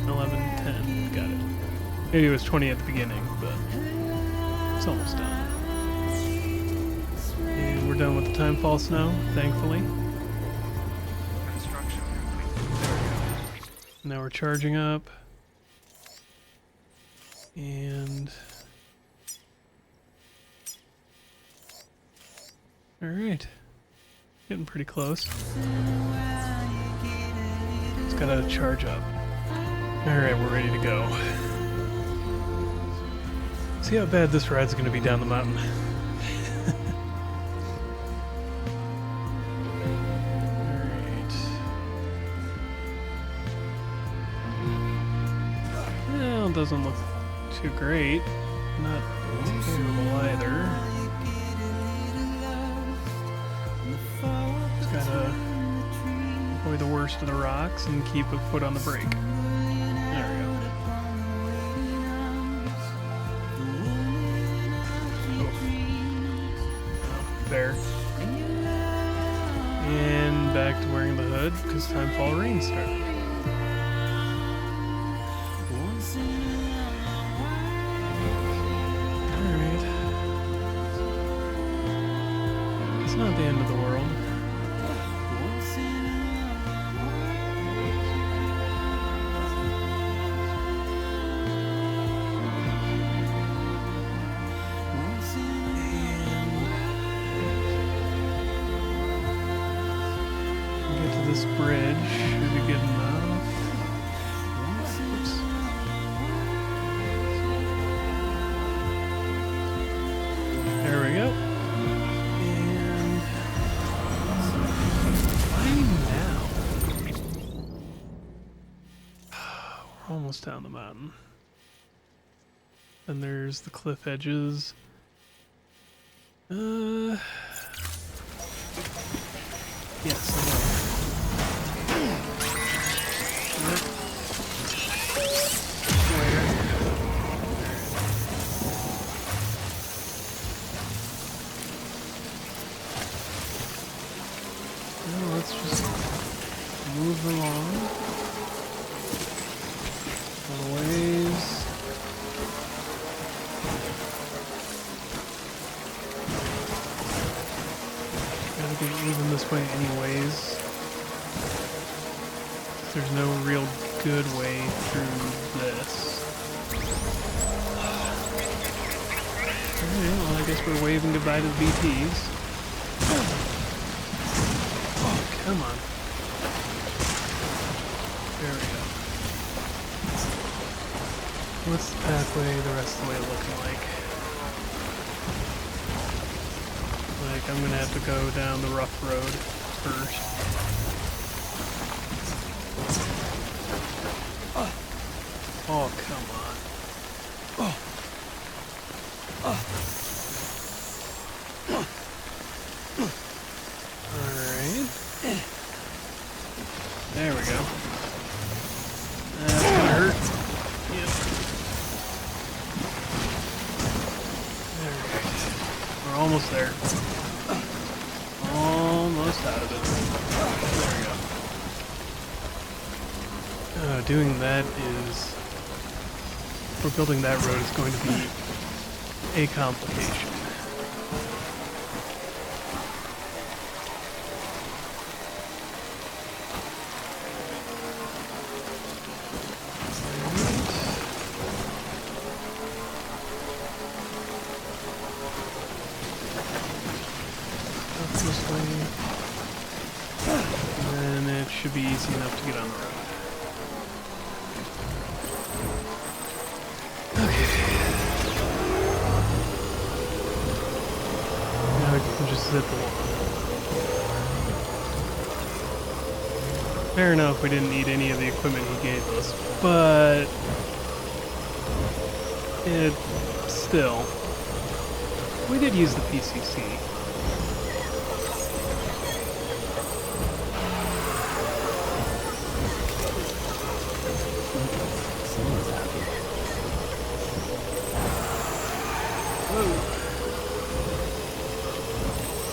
11, 10. Got it. Maybe it was 20 at the beginning, but it's almost done. And we're done with the time false now, thankfully. Construction complete. There we go. Now we're charging up. And... Alright. Getting pretty close. It's gotta charge up. Alright, we're ready to go. See how bad this ride's gonna be down the mountain. Alright. Well, it doesn't look too great. Not terrible either. Just gotta avoid the worst of the rocks and keep a foot on the brake. There we go. There. And back to wearing the hood because timefall rain started. Alright. It's not the end of the world. this bridge should be good enough. Oops. There we go. And fine now. We're almost down the mountain. And there's the cliff edges. Yes, I know. Well, let's just move along. A ways. Gotta get moving this way anyways. There's no real good way through this. Alright, well I guess we're waving goodbye to the BTs. Oh, come on. There we go. What's the pathway the rest of the way looking like? I'm gonna have to go down the rough road first. Oh, come on. Alright. There we go. That's gonna hurt. Yep. Alright. We're almost there. Almost out of it. There we go. Doing that is... We're building that road is going to be a complication. This way. And then it should be easy enough to get on the road. Okay. Now we can just zip along. Fair enough, we didn't need any of the equipment he gave us, but it still. We did use the PCC.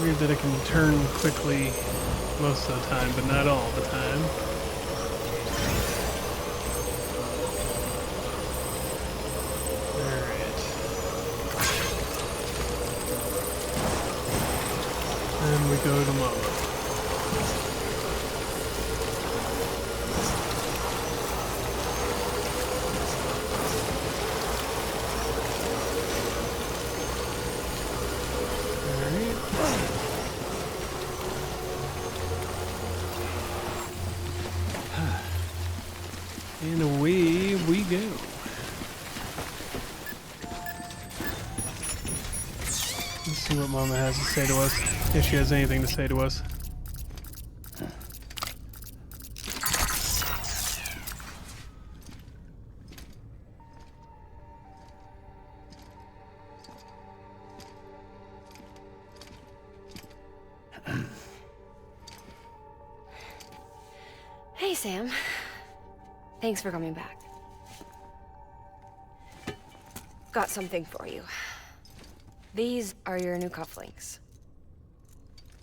Weird that it can turn quickly most of the time, but not all the time. Alright. And we go to Mama. And away we go. Let's see what Mama has to say to us, if she has anything to say to us. Hey, Sam. Thanks for coming back. Got something for you. These are your new cufflinks.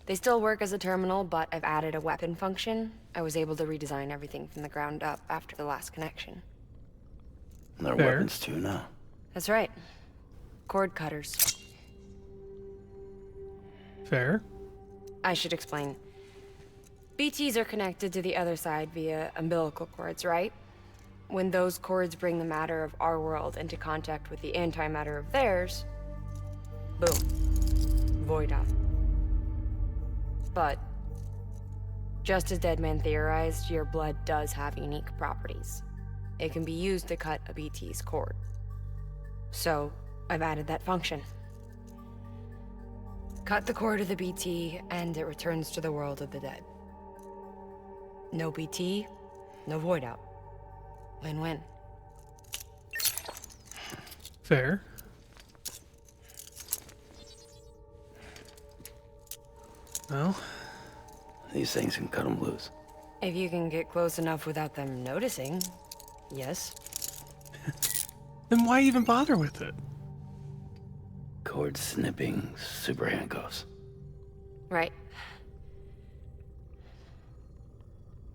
They still work as a terminal, but I've added a weapon function. I was able to redesign everything from the ground up after the last connection. And they're Fair. weapons too now. That's right. Cord cutters. Fair. I should explain. BTs are connected to the other side via umbilical cords, right? When those cords bring the matter of our world into contact with the antimatter of theirs, boom. Void out. But Just as Deadman theorized, your blood does have unique properties. It can be used to cut a BT's cord. So, I've added that function. Cut the cord of the BT, and it returns to the world of the dead. No BT, no void out. Win-win. Fair. Well, These things can cut them loose. If you can get close enough without them noticing, yes. then why even bother with it? Cord snipping, super handcuffs. Right.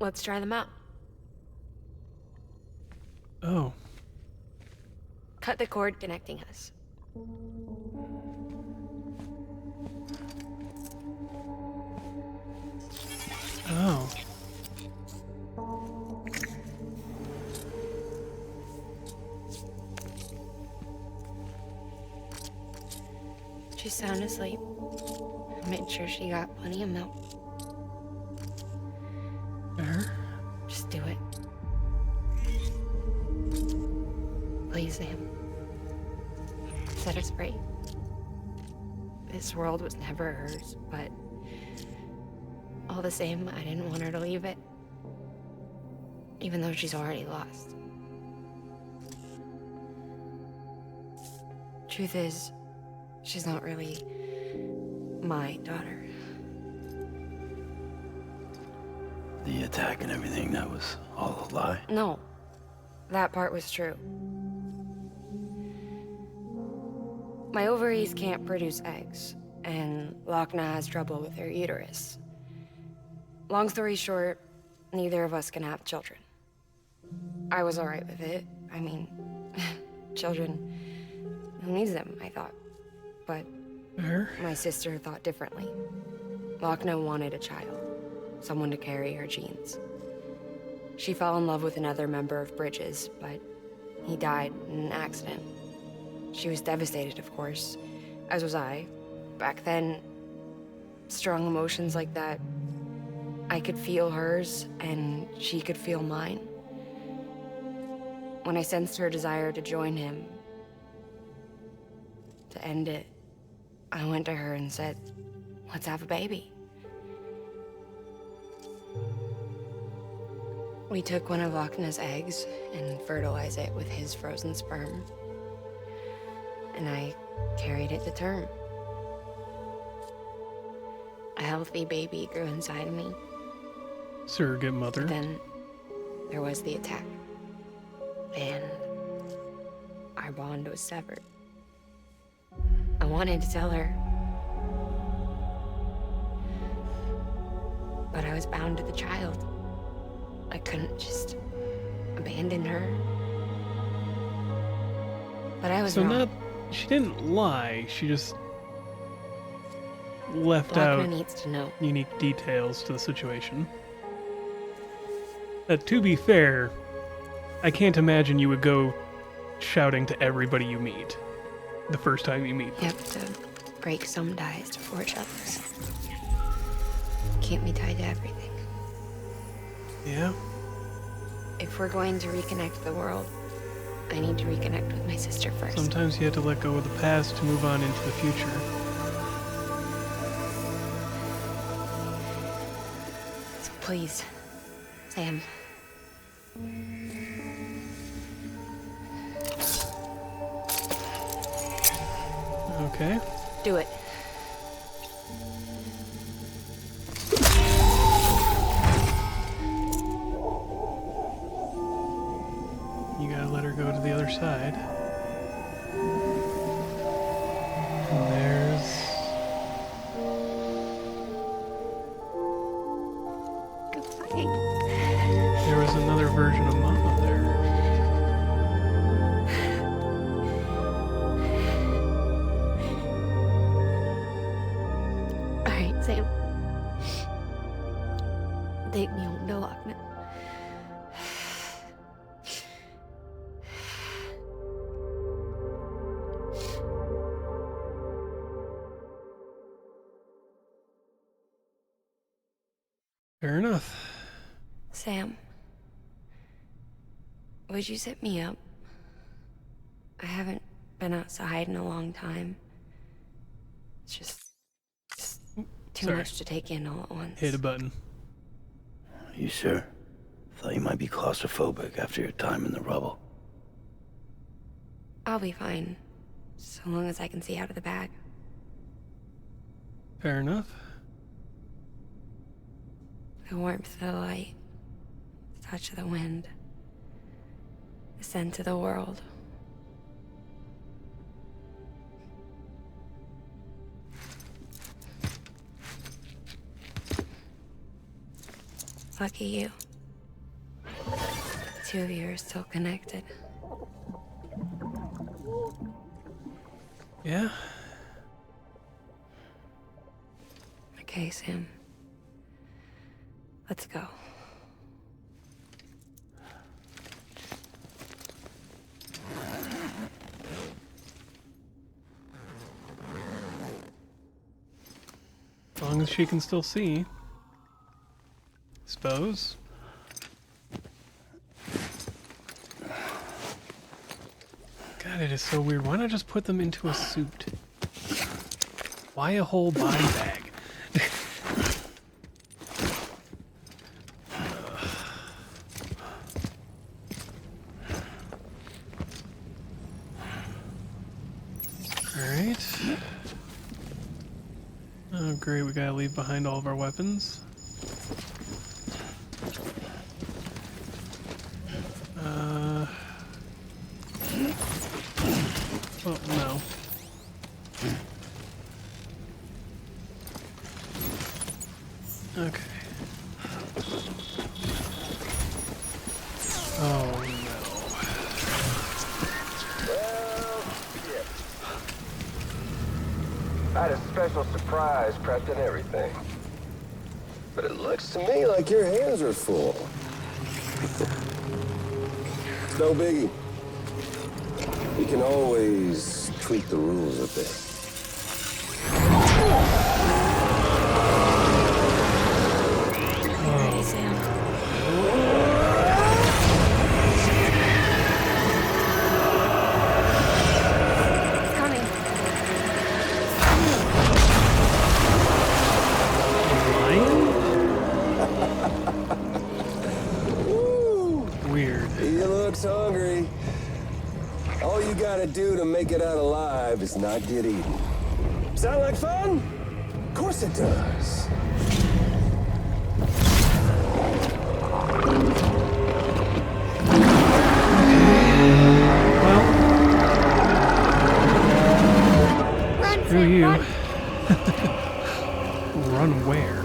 Let's try them out. Oh. Cut the cord connecting us. Oh. She's sound asleep. Made sure she got plenty of milk. Fair. Just do it. Please, Sam. Set us free. This world was never hers, but all the same, I didn't want her to leave it. Even though she's already lost. Truth is, she's not really my daughter. The attack and everything, that was all a lie. No, that part was true. My ovaries can't produce eggs, and Lochna has trouble with her uterus. Long story short, neither of us can have children. I was alright with it. I mean, children, who needs them, I thought. But Fair. my sister thought differently. Lochna wanted a child, someone to carry her genes. She fell in love with another member of Bridges, but he died in an accident. She was devastated, of course, as was I. Back then, strong emotions like that, I could feel hers, and she could feel mine. When I sensed her desire to join him, to end it, I went to her and said, let's have a baby. We took one of Lochna's eggs and fertilized it with his frozen sperm. And I carried it to term. A healthy baby grew inside of me. Surrogate mother. Then there was the attack. And our bond was severed. I wanted to tell her. But I was bound to the child. I couldn't just abandon her. But I was wrong. She didn't lie, she just left Lochna out needs to know. unique details to the situation. To be fair, I can't imagine you would go shouting to everybody you meet the first time you meet them. You have to break some ties to forge others. Can't be tied to everything. Yeah? If we're going to reconnect the world, I need to reconnect with my sister first. Sometimes you have to let go of the past to move on into the future. So please, Sam. Okay. Do it. You gotta let her go to the other side. And there's... Goodbye. There was another version of Mama there. Alright, Sam. Take me home to Lochna. Fair enough. Sam, would you sit me up? I haven't been outside in a long time. It's just too Sorry. much to take in all at once. Hit a button. You sure? Thought you might be claustrophobic after your time in the rubble. I'll be fine, so long as I can see out of the bag. Fair enough. The warmth of the light, the touch of the wind, the scent of the world. Lucky you. The two of you are still connected. Yeah. Okay, Sam. Let's go. As long as she can still see. Suppose. God, it is so weird. Why not just put them into a suit? Why a whole body bag? Alright. Oh great, we gotta leave behind all of our weapons. Oh, no. Okay. Oh, no. I had a special surprise prepped and everything. But it looks to me like your hands are full. It's no biggie. You can always tweak the rules a bit. Ready, Sam? It's coming. Weird. He looks hungry. All you gotta do to make it out alive is not get eaten. Sound like fun? Of course it does. Run, Screw Sam, you. run! Run where?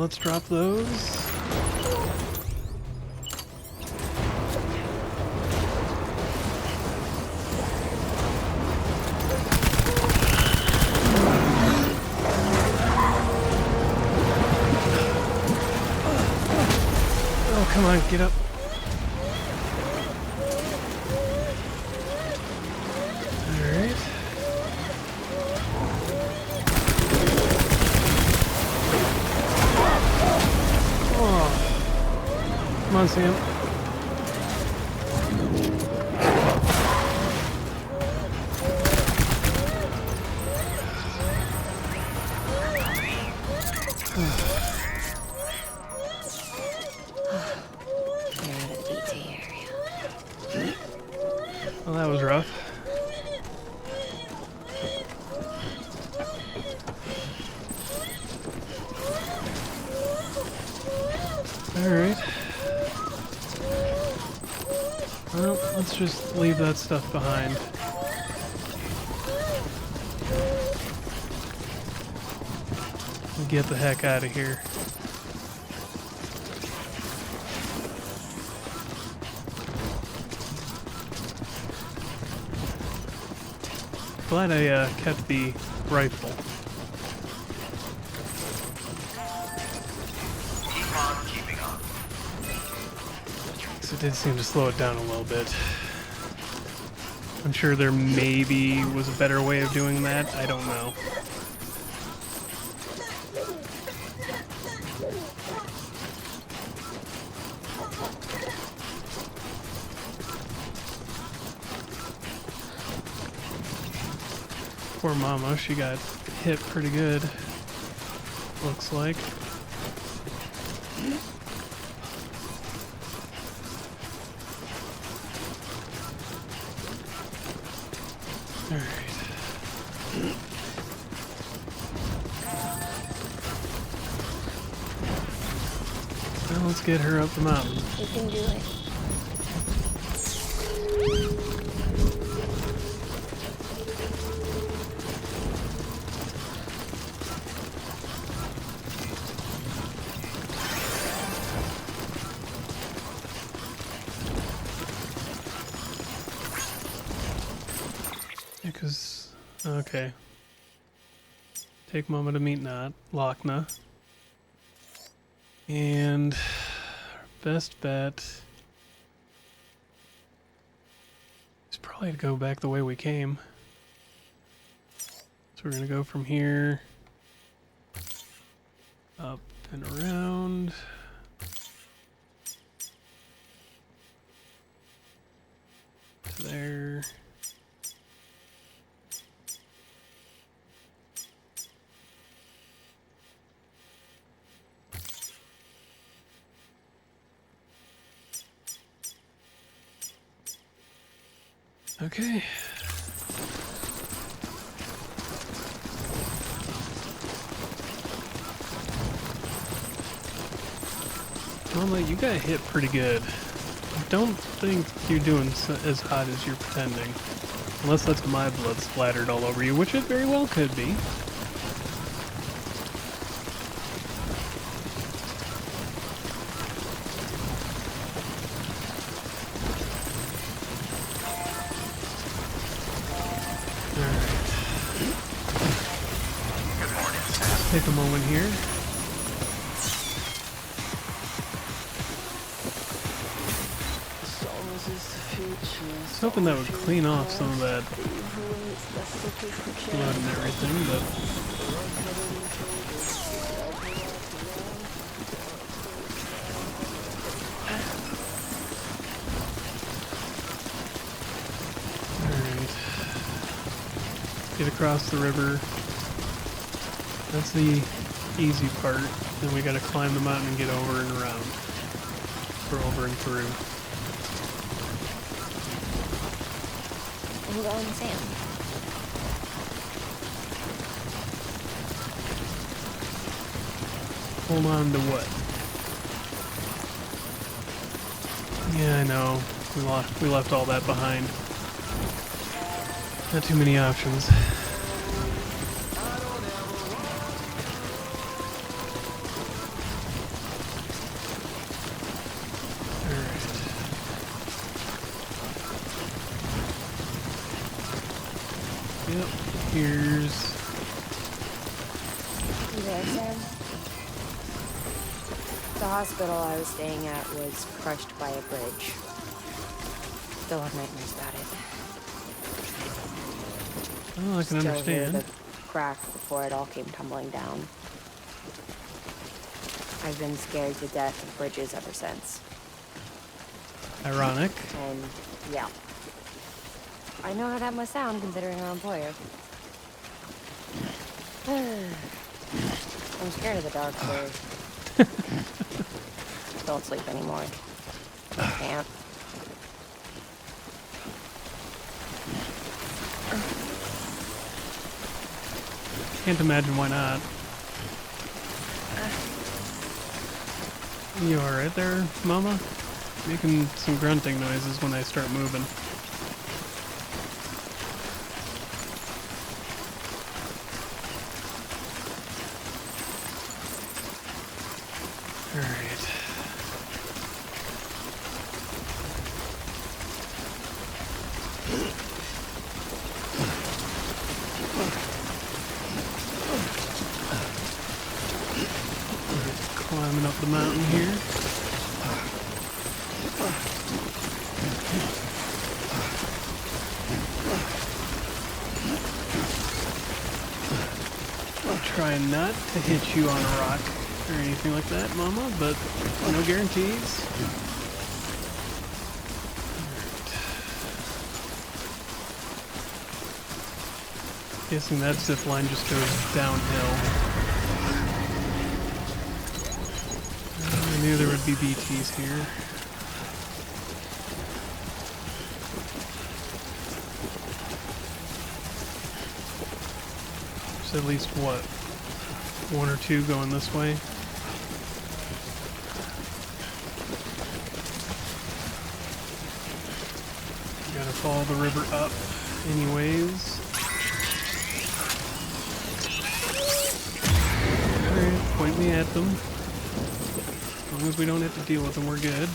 Let's drop those. Oh, come on, get up. Alright. Come on, Sam. They're out of the BT area. Well, that was rough. let's just leave that stuff behind. And get the heck out of here. Glad I kept the rifle. Keep on keeping on. 'Cause it did seem to slow it down a little bit. I'm sure there maybe was a better way of doing that. I don't know. Poor mama, she got hit pretty good. Looks like. Alright. Now let's get her up the mountain. You can do it. Because, okay. Take Mama to meet Lochna. And best bet is probably to go back the way we came. So we're gonna go from here up and around. To there. Okay. Mama, you got hit pretty good. I don't think you're doing as hot as you're pretending. Unless that's my blood splattered all over you, which it very well could be. Take a moment here. I was hoping that would clean off some of that blood and everything, but alright. Get across the river. That's the easy part. Then we gotta climb the mountain and get over and around. Or over and through. Hold on, Sam. Hold on to what? Yeah, I know. We left all that behind. Not too many options. Yep, here's... You there, Sam? The hospital I was staying at was crushed by a bridge. Still have nightmares about it. Oh, I can Still hear understand. the crack before it all came tumbling down. I've been scared to death of bridges ever since. Ironic. And, yeah. I know how that must sound considering our employer. I'm scared of the dark, so don't sleep anymore. I can't. Can't imagine why not. You alright there, Mama? making some grunting noises when I start moving. Alright. Climbing up the mountain here. Trying not to hit you on a rock or anything like that, Mama, but no guarantees. Alright. Guessing that zip line just goes downhill. I knew there would be BTs here. There's at least, what, one or two going this way? Gotta follow the river up anyways. Alright, point me at them. As long as we don't have to deal with them, we're good.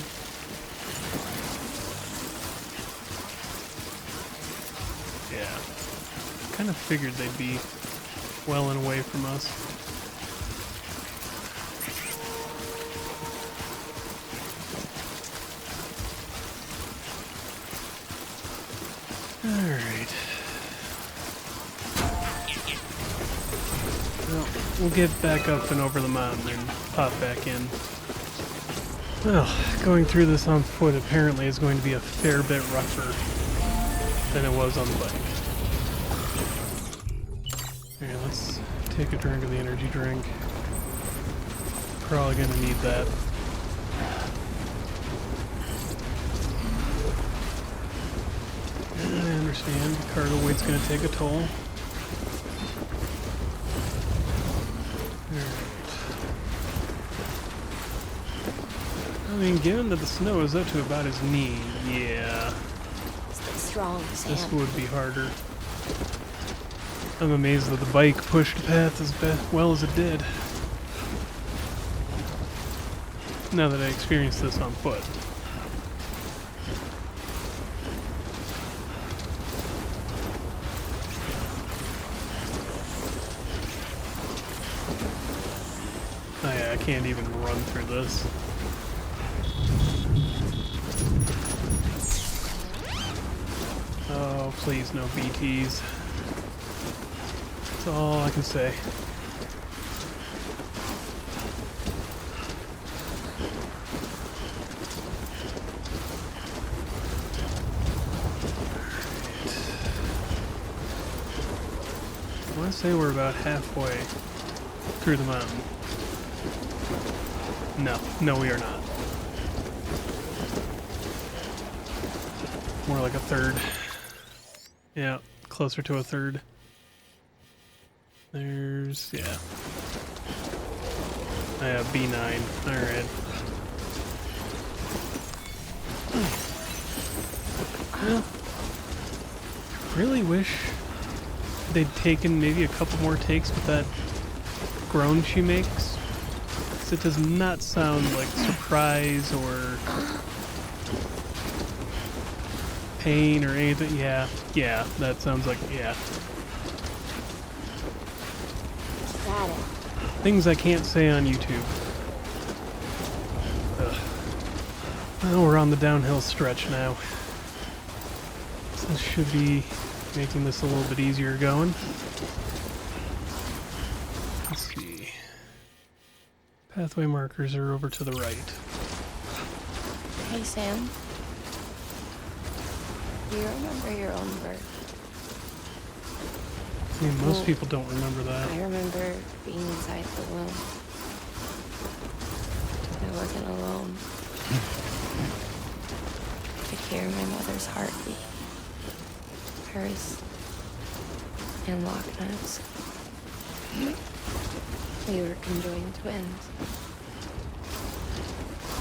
Yeah. Kind of figured they'd be well and away from us. Alright. Well, we'll get back up and over the mountain and pop back in. Well, going through this on foot apparently is going to be a fair bit rougher than it was on the bike. Here, let's take a drink of the energy drink. Probably gonna need that. I understand, the cargo weight's gonna take a toll. I mean, given that the snow is up to about his knee, yeah. Stay strong, Sam. This would be harder. I'm amazed that the bike pushed the path as well as it did. Now that I experienced this on foot. Oh yeah, I can't even run through this. Oh, please, no BTs. That's all I can say. I want to say we're about halfway through the mountain. No, we are not. More like a third. Yeah, closer to a third. There's, yeah. I have B9. Alright. Well, really wish they'd taken maybe a couple more takes with that groan she makes. Because it does not sound like surprise or pain or anything. Yeah, that sounds like, yeah. Got it. Things I can't say on YouTube. Ugh. Well, we're on the downhill stretch now. So this should be making this a little bit easier going. Let's see. Pathway markers are over to the right. Hey, Sam. Do you remember your own birth? I mean, most people don't remember that. I remember being inside the womb. I wasn't alone. I could hear my mother's heartbeat. Hers and Lochna's. We were conjoined twins.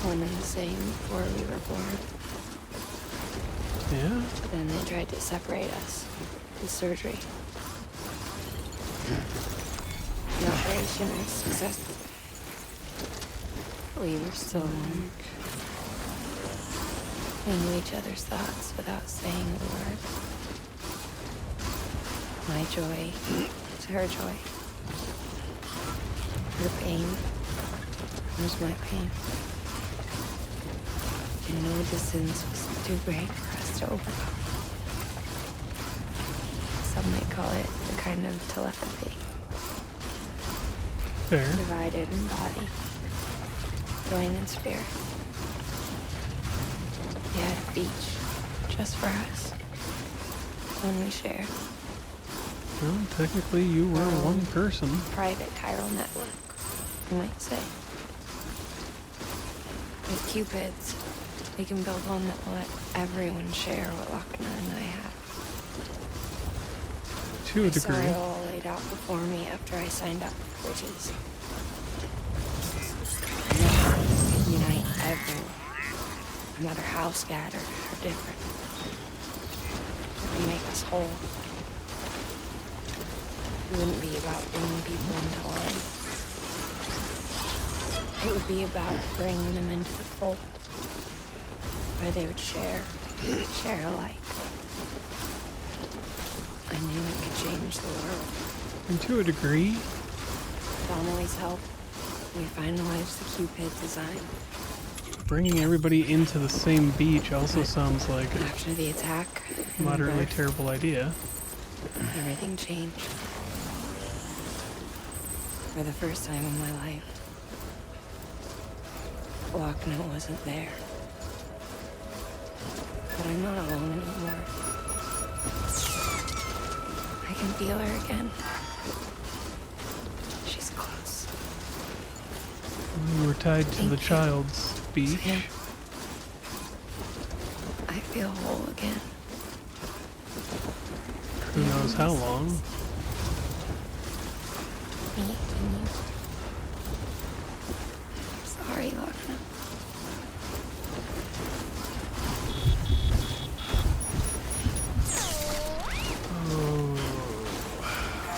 one and the same before we were born. Yeah? But then they tried to separate us with surgery. The operation was successful. We were still one. We knew each other's thoughts without saying a word. My joy was her joy. Her pain was my pain. And no distance was too great for us to overcome. Some might call it a kind of telepathy. Fair. Divided in body, joined in spirit. We had a beach just for us. One we shared. Well, technically you were one person. Private chiral network, you might say. With Cupids, we can build one that will let everyone share what Lochner and I have. To a I degree. saw it all laid out before me after I signed up for Bridges. It could unite everyone, no matter how scattered or different. It would make us whole. It wouldn't be about bringing people into line. It would be about bringing them into the fold, where they would share alike. I knew it could change the world. And to a degree. With Amelie's help, we finalized the Cupid design. Bringing everybody into the same beach also sounds like a After the attack, and the moderately birth, terrible idea. everything changed. For the first time in my life, Lochner wasn't there. But I'm not alone anymore. I can feel her again. She's close. We were tied to Thank the you. child's beach. Sam, I feel whole again. Who knows how long. Me and you. Sorry, Lochner. Oh,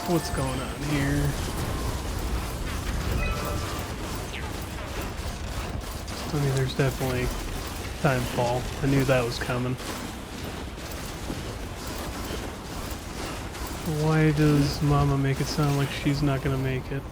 what's going on here? I mean, there's definitely timefall. I knew that was coming. Why does Mama make it sound like she's not gonna make it?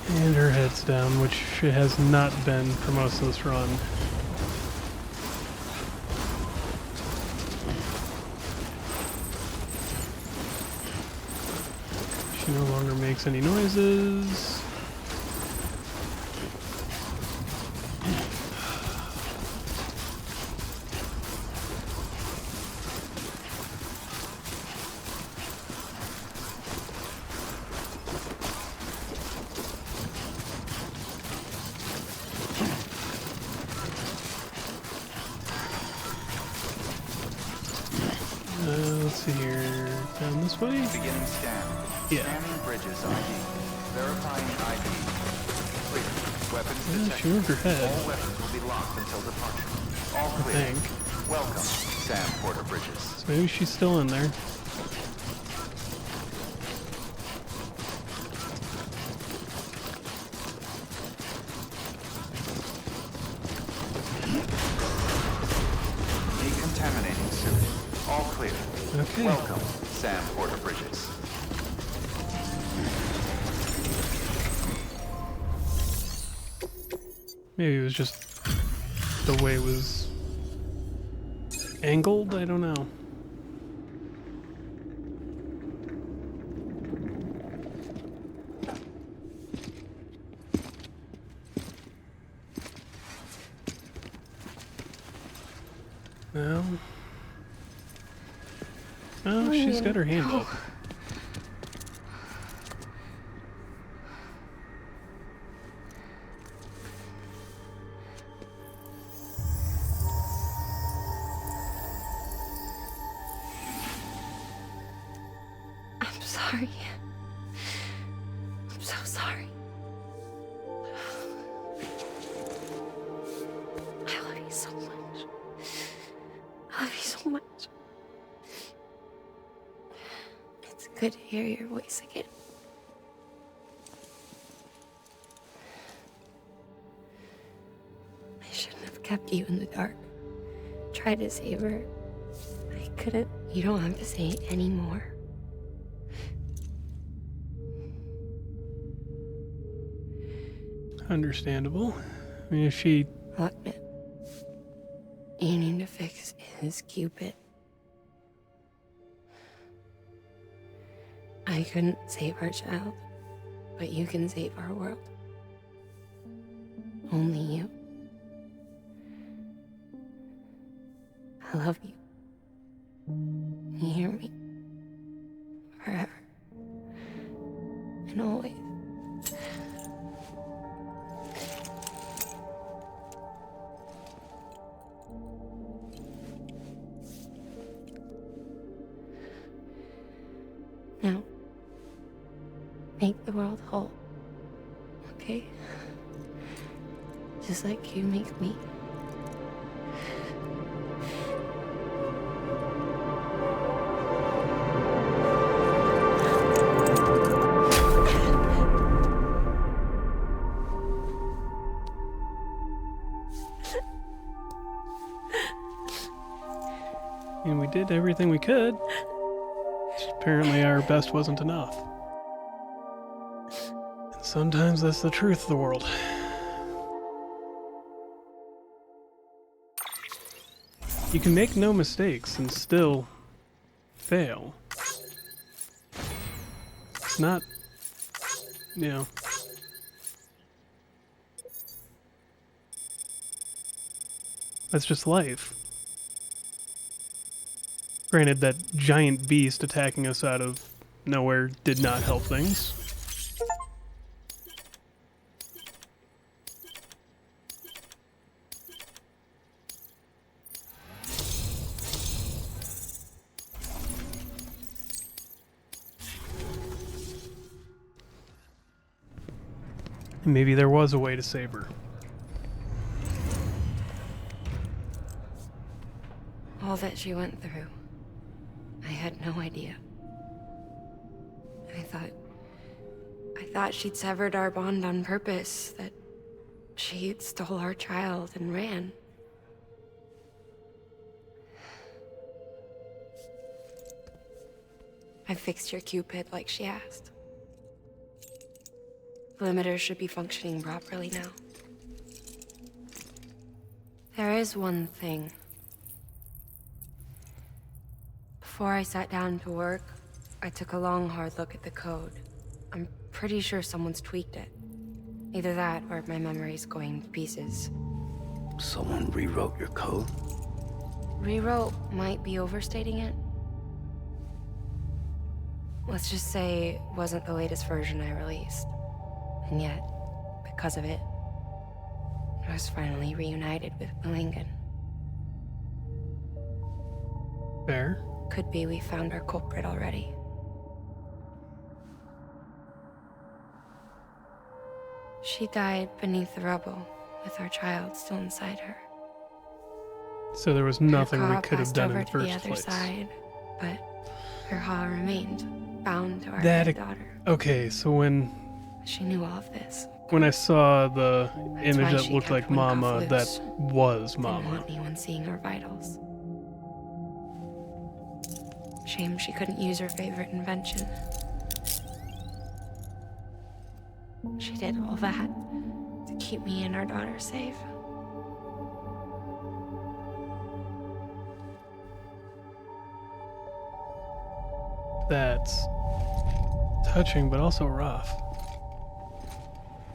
And her head's down, which it has not been for most of this run. She no longer makes any noises. Let's see here. Down this way? Beginning scan. Yeah. Scanning Bridges ID. Verifying ID. Clear. Weapons Yeah, detected. she moved her head. All weapons will be locked until departure. All I clear. think. Welcome, Sam Porter Bridges. So maybe she's still in there. Decontaminating suit. All clear. Okay. Welcome, Sam Porter Bridges. Maybe it was just the way it was angled? I don't know. No. Oh, she's got her hand up. sorry. I'm so sorry. I love you so much. I love you so much. It's good to hear your voice again. I shouldn't have kept you in the dark. Tried to save her. I couldn't. You don't have to say it anymore. Understandable. I mean, if she... Look, man. You need to fix his Cupid. I couldn't save our child, but you can save our world. Only you. I love you. You hear me? Forever. And always. Now, make the world whole, okay? Just like you make me. And we did everything we could. Apparently our best wasn't enough. And sometimes that's the truth of the world. You can make no mistakes and still fail. It's not, you know... That's just life. Granted, that giant beast attacking us out of nowhere did not help things. And maybe there was a way to save her. All that she went through. I had no idea. I thought she'd severed our bond on purpose, that she stole our child and ran. I fixed your Cupid like she asked. The limiter should be functioning properly now. There is one thing. Before I sat down to work, I took a long, hard look at the code. I'm pretty sure someone's tweaked it. Either that, or my memory's going to pieces. Someone rewrote your code? Rewrote might be overstating it. Let's just say it wasn't the latest version I released. And yet, because of it, I was finally reunited with Malingan. Fair. Could be we found our culprit already. She died beneath the rubble, with our child still inside her. So there was nothing Her we claw could have passed done in over the to the first other place. side, but her claw remained bound to our That dead daughter. Okay, so when She knew all of this. I saw the That's image why that she looked kept like one Mama, cuff that loose. was Didn't Mama. want anyone seeing her vitals. Shame she couldn't use her favorite invention. She did all that to keep me and our daughter safe. That's touching, but also rough.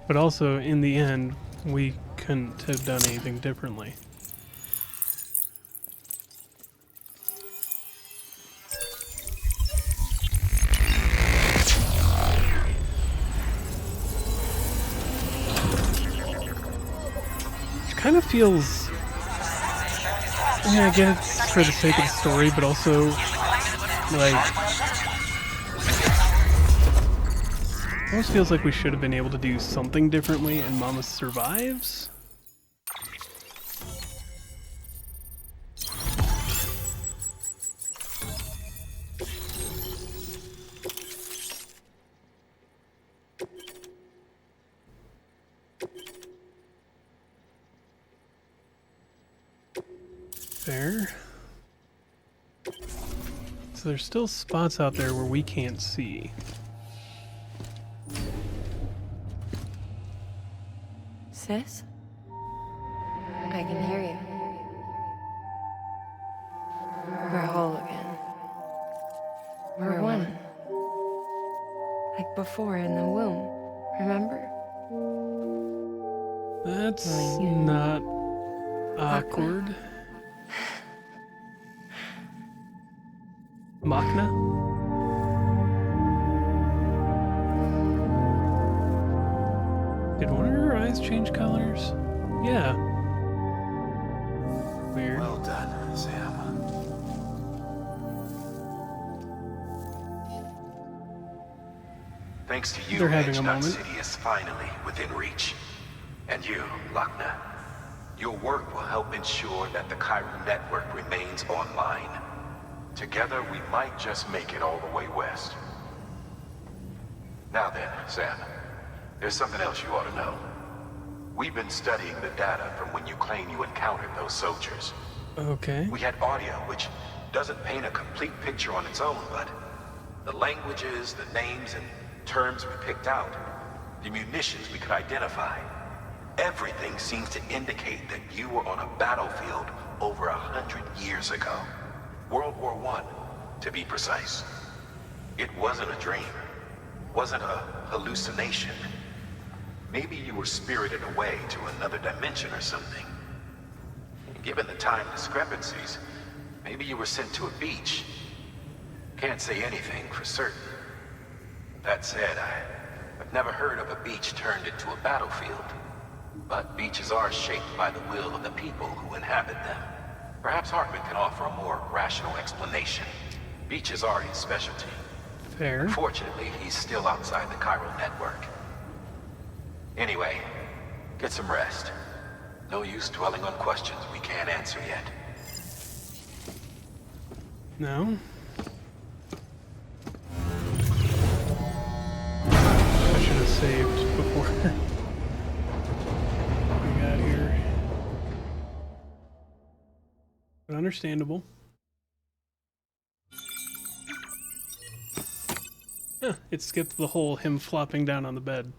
But also, in the end, we couldn't have done anything differently. It kind of feels... Yeah, I get it's for the sake of the story, but also, like... Almost feels like we should have been able to do something differently, and Mama survives? Fair. So there's still spots out there where we can't see. Sis? I can hear you. We're whole again. We're one. Like before in the womb, remember? That's not awkward. Machna? Did one of her eyes change colors? Yeah. Weird. Well done, Sam. Thanks to you, They're having a Edge moment. City is finally within reach. And you, Lochner, your work will help ensure that the Chiral network remains online. Together, we might just make it all the way west. Now then, Sam, there's something else you ought to know. We've been studying the data from when you claim you encountered those soldiers. Okay. We had audio, which doesn't paint a complete picture on its own, but the languages, the names, and terms we picked out, the munitions we could identify, everything seems to indicate that you were on a battlefield over 100 years ago. World War I, to be precise. It wasn't a dream. Wasn't a hallucination. Maybe you were spirited away to another dimension or something. Given the time discrepancies, maybe you were sent to a beach. Can't say anything for certain. That said, I've never heard of a beach turned into a battlefield. But beaches are shaped by the will of the people who inhabit them. Perhaps Hartman can offer a more rational explanation. Beaches are his specialty. Fair. Unfortunately, he's still outside the Chiral network. Anyway, get some rest. No use dwelling on questions we can't answer yet. No. I should have saved before we got here. But understandable. Huh, it skipped the whole him flopping down on the bed.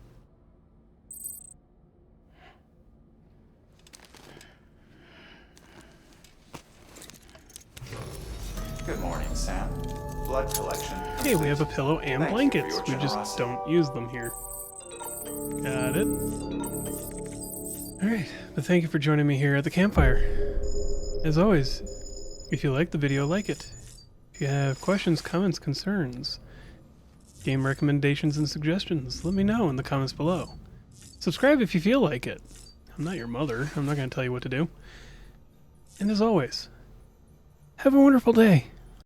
Good morning, Sam. Blood collection. Hey, we have a pillow and Thank you for blankets. your We just generosity. don't use them here. Got it. Alright, but thank you for joining me here at the campfire. As always, if you liked the video, like it. If you have questions, comments, concerns, game recommendations, and suggestions, let me know in the comments below. Subscribe if you feel like it. I'm not your mother. I'm not going to tell you what to do. And as always, have a wonderful day.